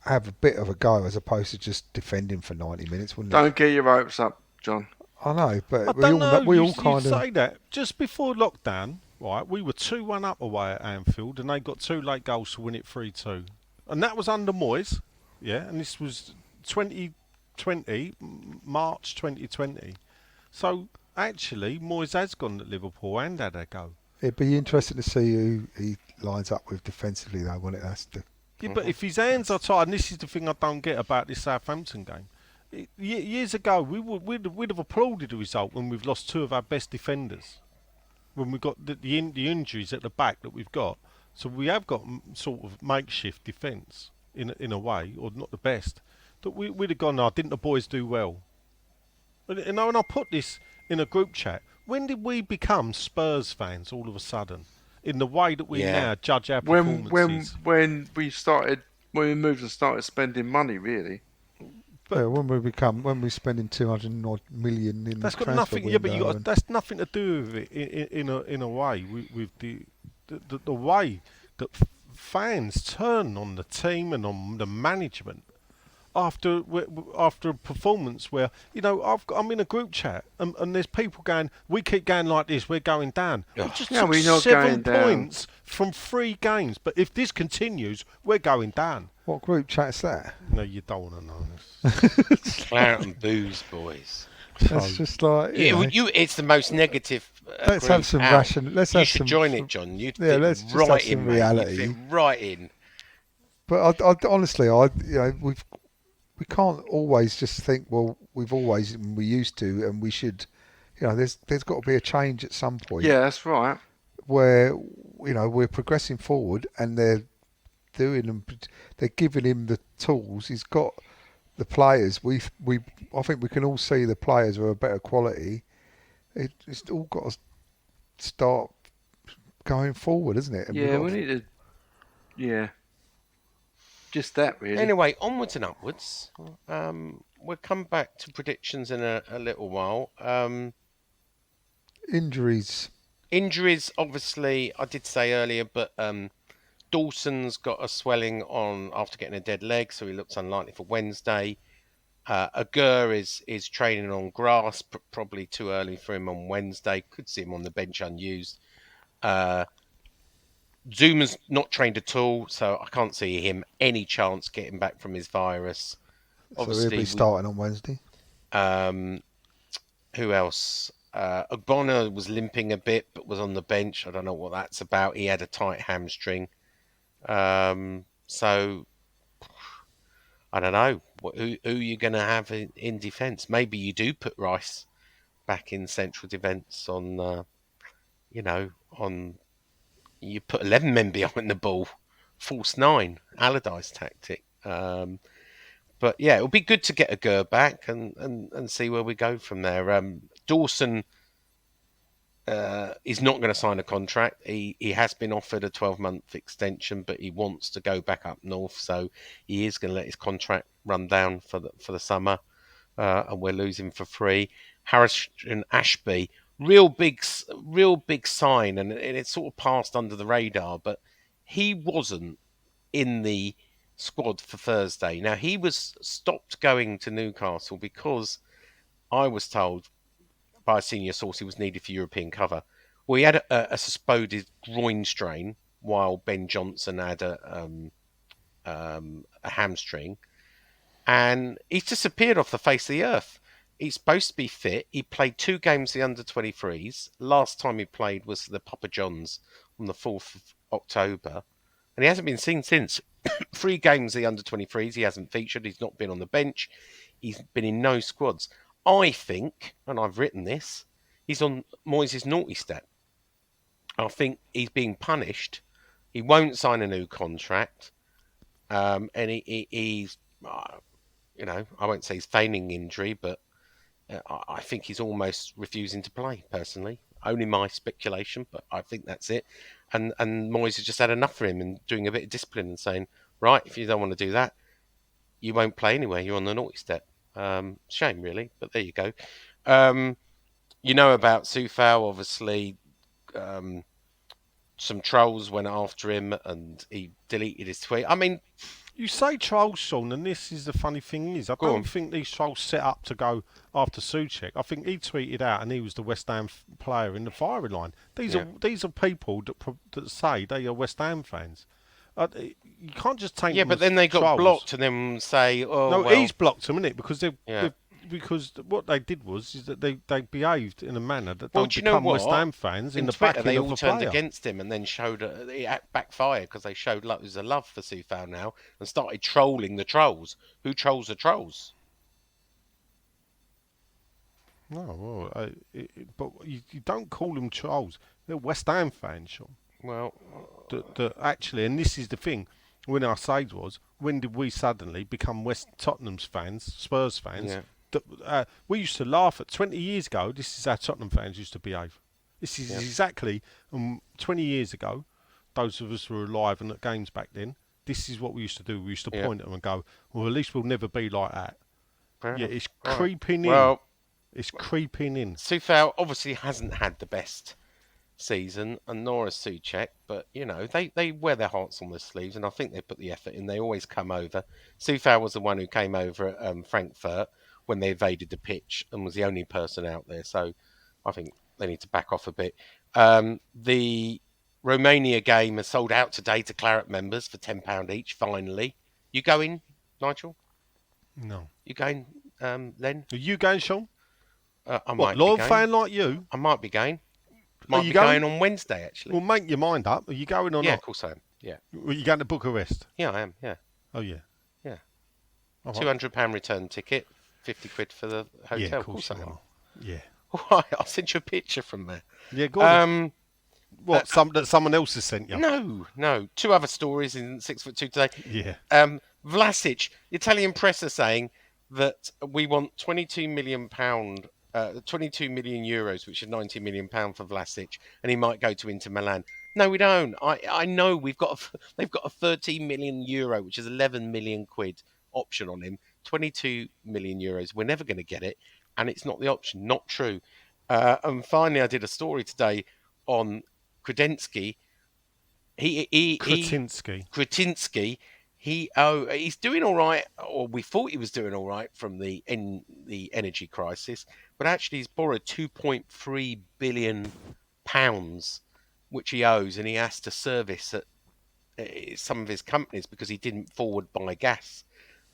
have a bit of a go as opposed to just defending for 90 minutes, wouldn't it? Don't get your hopes up, John. I know, but I we don't know. all You kind of. say that just before lockdown, right? We were 2-1 up away at Anfield, and they got 2 late goals to win it 3-2, and that was under Moyes. Yeah, and this was 2020, March 2020. So actually, Moyes has gone at Liverpool and had a go. It'd be interesting to see who he lines up with defensively, though, wouldn't it? That's the. Yeah, but if his hands are tied, and this is the thing I don't get about this Southampton game. Years ago, we'd have applauded the result when we've lost 2 of our best defenders, when we've got the injuries at the back that we've got. So we have got sort of makeshift defence in a way, or not the best. That we'd have gone, didn't the boys do well? And I put this in a group chat. When did we become Spurs fans all of a sudden? In the way that we now judge our performances. When we moved and started spending money, really. But when we're spending 200 odd million in that's the got transfer nothing. window, Yeah, but that's nothing to do with it in a way with the way that fans turn on the team and on the management after a performance where I'm in a group chat and there's people going, we keep going like this, we're going down. We just took we're not 7 going points from 3 games, but if this continues, we're going down. What group chat's that? No, you don't want to know this. Clout and booze, boys. That's just like It's the most negative. Let's group have some out. ration. Let's You have should some. join it, John. You let's just right have some in, mate. reality. You fit right in. But honestly, we can't always just think, well, we used to, and we should. There's got to be a change at some point. Yeah, that's right. Where we're progressing forward, and they're giving him the tools. He's got the players. I think we can all see the players are a better quality. It's all got to start going forward, isn't it? And we need to. Yeah. Just that, really. Anyway, onwards and upwards. We'll come back to predictions in a little while. Injuries, obviously, I did say earlier, but Dawson's got a swelling after getting a dead leg, so he looks unlikely for Wednesday. Agur is training on grass, probably too early for him on Wednesday. Could see him on the bench unused. Zuma's not trained at all, so I can't see him any chance getting back from his virus. Obviously, so he'll be starting on Wednesday. Who else? Ogbonna was limping a bit, but was on the bench. I don't know what that's about. He had a tight hamstring. So I don't know. Who you're going to have in defence? Maybe you do put Rice back in central defence on you put 11 men behind the ball, false 9, Allardyce tactic. But yeah, it'll be good to get Agur back and see where we go from there. Dawson is not going to sign a contract. He has been offered a 12-month extension, but he wants to go back up north, so he is going to let his contract run down for the summer, and we're losing for free. Harris and Ashby, real big sign, and it sort of passed under the radar, but he wasn't in the squad for Thursday. Now, he was stopped going to Newcastle because I was told by a senior source he was needed for European cover. Well, he had a suspected groin strain, while Ben Johnson had a hamstring, and he's disappeared off the face of the earth. He's supposed to be fit. He played 2 games the under-23s. Last time he played was the Papa Johns on the 4th of October. And he hasn't been seen since. 3 games the under-23s. He hasn't featured. He's not been on the bench. He's been in no squads. I think, and I've written this, he's on Moyes' naughty step. I think he's being punished. He won't sign a new contract. And he's, I won't say he's feigning injury, but I think he's almost refusing to play, personally. Only my speculation, but I think that's it. And Moyes has just had enough for him and doing a bit of discipline and saying, right, if you don't want to do that, you won't play anyway. You're on the naughty step. Shame, really, but there you go. You know about Soufal, obviously. Some trolls went after him and he deleted his tweet. I mean, You say trolls, Sean, and this is the funny thing is, I Go on. don't think these trolls set up to go after Souček. I think he tweeted out, and he was the West Ham player in the firing line. These are people that say they are West Ham fans. You can't just take. yeah, them but as then they got trolls. blocked and then say, oh, No, well. he's blocked them, isn't it? Because Yeah. because what they did was that they behaved in a manner that Well, don't do you know become what? West Ham fans in the Twitter, backing they of all the turned player. against him and then showed it backfired because they showed loads of love for Soufal now and started trolling the trolls. Who trolls the trolls? No, well, but you don't call them trolls. They're West Ham fans, Sean. Well, Actually, and this is the thing, when I say was, when did we suddenly become West Tottenham's fans, Spurs fans? yeah. We used to laugh at 20 years ago. This is how Tottenham fans used to behave. This is Yeah. exactly 20 years ago. Those of us who were alive and at games back then. This is what we used to do. We used to Yeah. point at them and go, "Well, at least we'll never be like that." Fair Yeah, enough. it's Right. creeping in. Well, It's creeping in. Soufal obviously hasn't had the best season, and nor has Souček, but they wear their hearts on their sleeves, and I think they put the effort in. They always come over. Soufal was the one who came over at Frankfurt when they invaded the pitch and was the only person out there. So I think they need to back off a bit. The Romania game has sold out today to Claret members for £10 each. Finally, you going, Nigel? No. You going, Len? Are you going, Sean? I might What, be loyal going. fan like you? I might be going. Are Might you be going? going on Wednesday, actually. Well, make your mind up. Are you going or Yeah, not? of course I am. Yeah. Are you going to Bucharest? Yeah, I am. Yeah. Oh, yeah. Yeah. All right. £200 return ticket, 50 quid for the hotel. Yeah, of course I you am. are. Yeah. All right, I'll send you a picture from there. Yeah, go on. What? That someone else has sent you? No. 2 other stories in 6'2" today. Yeah. Vlasic, the Italian press are saying that we want £22 million, 22 million euros, which is £90 million for Vlasic, and he might go to Inter Milan. No, we don't. I know they've got a 13 million euro, which is 11 million quid option on him. 22 million euros. We're never going to get it, and it's not the option. Not true. And finally, I did a story today on Kretinsky. Kretinsky. He's doing all right, or we thought he was doing all right from the energy crisis, but actually he's borrowed £2.3 billion, which he owes, and he has to service at some of his companies because he didn't forward buy gas.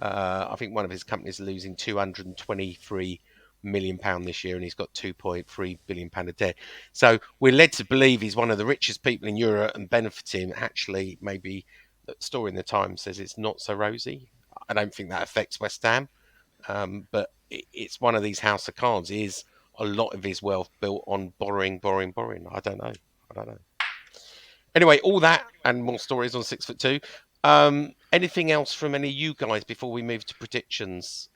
I think one of his companies is losing £223 million this year, and he's got £2.3 billion of debt. So we're led to believe he's one of the richest people in Europe and benefiting. Actually, maybe the story in the Times says it's not so rosy. I don't think that affects West Ham, but it's one of these house of cards. Is a lot of his wealth built on borrowing? I don't know. Anyway, all that and more stories on 6'2". Anything else from any of you guys before we move to predictions?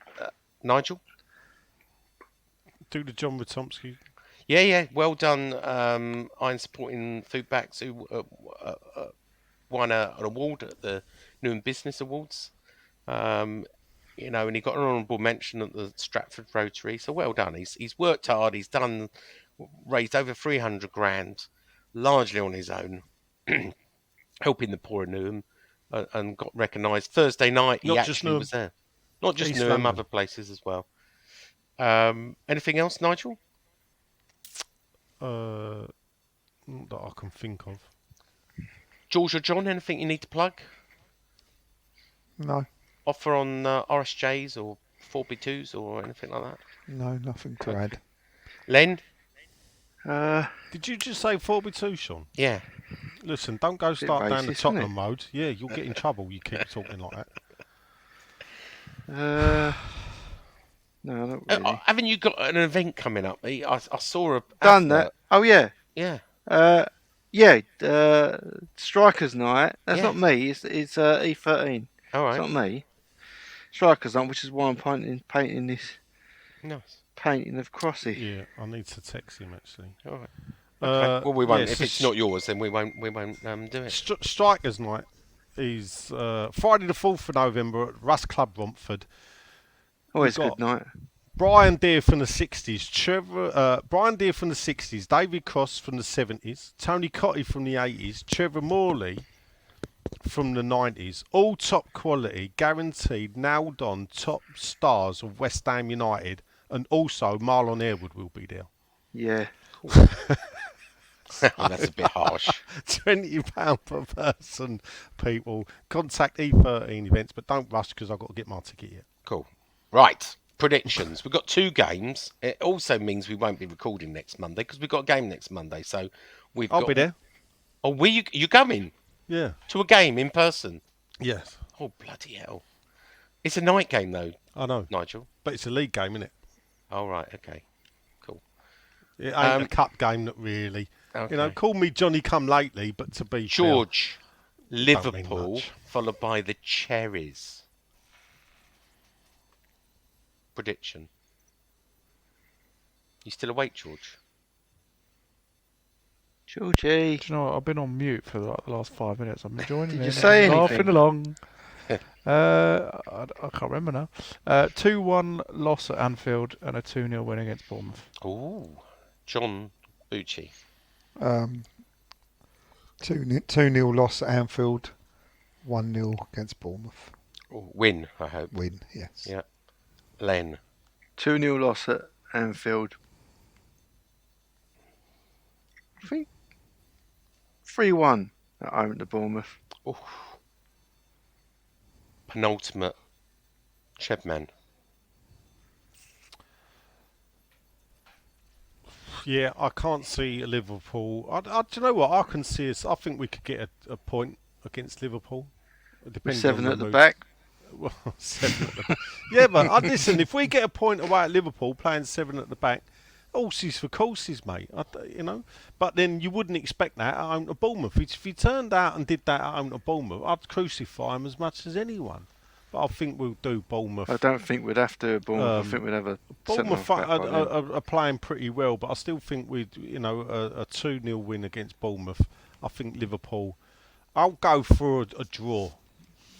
Nigel? Do the John Ratomski. Yeah. Well done, Iron Supporting Food Backs, who won an award at the New Business Awards. And he got an honourable mention at the Stratford Rotary. So well done. He's worked hard. He's raised over 300 grand, largely on his own, helping the poor in Newham, and got recognised Thursday night. He actually was there. Not just East Newham, London. other places as well. Anything else, Nigel? Not that I can think of. George or John, anything you need to plug? No. Offer on RSJs or 4B2s or anything like that? No, nothing to Okay. add. Len? Did you just say 4B2, Sean? Yeah. Listen, don't go start down the racist, Tottenham isn't road. Yeah, you'll get in trouble. You keep talking like that. No, not really. Haven't you got an event coming up? I saw a Done advert. that. Oh yeah. Yeah. Yeah. Strikers Night. That's Yeah. not me. It's E13. All It's right. not me. Strikers Night, which is why I'm painting this Nice. painting of Crossy. Yeah, I need to text him actually. All right. Okay. Well, we won't. yeah, If so it's not yours, then we won't do it. Strikers Night is Friday the 4th of November at Russ Club, Romford. Always We've good night. Brian Deere from the 60s, Brian Deere from the 60s, David Cross from the 70s, Tony Cotty from the 80s, Trevor Morley from the 90s. All top quality, guaranteed, nailed on top stars of West Ham United, and also Marlon Airwood will be there. Yeah. That's a bit harsh. £20 per person, people. Contact E13 events, but don't rush because I've got to get my ticket yet. Cool. Right. Predictions. We've got 2 games. It also means we won't be recording next Monday because we've got a game next Monday. So I'll be there. Oh, you coming Yeah. to a game in person? Yes. Oh, bloody hell. It's a night game, though, I know. Nigel. But it's a league game, isn't it? Oh, right. Okay. Cool. It ain't a cup game, not really. Okay. You know, call me Johnny Come Lately, but to be George, mean Liverpool, much. followed by the Cherries. Prediction. You still awake, George? Georgie. Do you know what? I've been on mute for the last 5 minutes. I'm enjoying Did it. you say Laughing anything? along. I can't remember now. 2-1 loss at Anfield and a 2-0 win against Bournemouth. Ooh. John Bucci. 2-0 loss at Anfield, 1-0 against Bournemouth. Ooh, win, I hope. Win, yes. Yeah. Len. 2-0 loss at Anfield. I think 3-1 at home to Bournemouth. Ooh. Penultimate Chebman. Yeah, I can't see Liverpool. Do you know what? I can see us. I think we could get a point against Liverpool. With Depending 7 on at the mood. back. Well, 7 at the back. Yeah, but listen, if we get a point away at Liverpool playing 7 at the back, horses for courses, mate. You know, but then you wouldn't expect that at home to Bournemouth. If he turned out and did that at home to Bournemouth, I'd crucify him as much as anyone. But I think we'll do Bournemouth. I don't think we'd have to at Bournemouth. I think we'd have a Bournemouth centre-half back by then. are playing pretty well, but I still think we'd, a 2-0 win against Bournemouth. I think Liverpool. I'll go for a draw,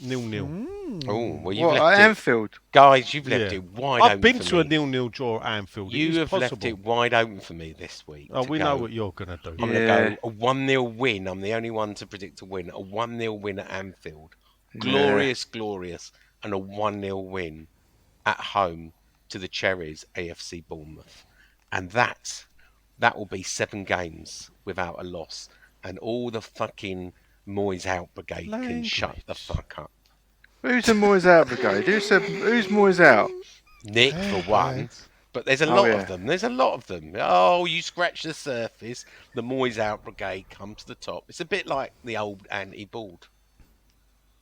0-0. Oh, well, you've What, left at it, Anfield? guys. You've left Yeah. it wide open. I've been for to a me. 0-0 draw at Anfield. It You is have possible. left it wide open for me this week. Oh, to we go. know what you're gonna do. I'm Yeah. going to go a 1-0 win. I'm the only one to predict a win. A 1-0 win at Anfield. Glorious, glorious. And a 1-0 win at home to the Cherries, AFC Bournemouth. And that will be 7 games without a loss. And all the fucking Moyes out brigade can shut the fuck up. Who's the Moyes out brigade? Who's Moyes out? Nick, for one. But there's a Oh, lot yeah. of them. There's a lot of them. Oh, you scratch the surface, the Moyes out brigade come to the top. It's a bit like the old anti-bald.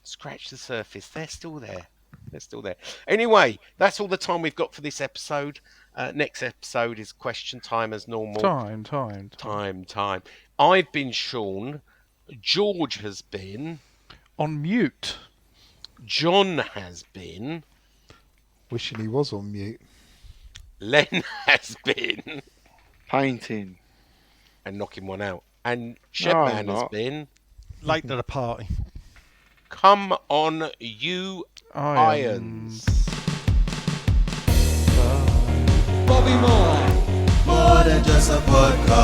Scratch the surface. They're still there. They're still there. Anyway, that's all the time we've got for this episode. Next episode is question time as normal. Time. I've been Sean. George has been. On mute. John has been. Wishing he was on mute. Len has been. Painting. And knocking one out. And Shedman has not. been. Late to the party. Come on, you irons. Bobby Moore. More than just a podcast.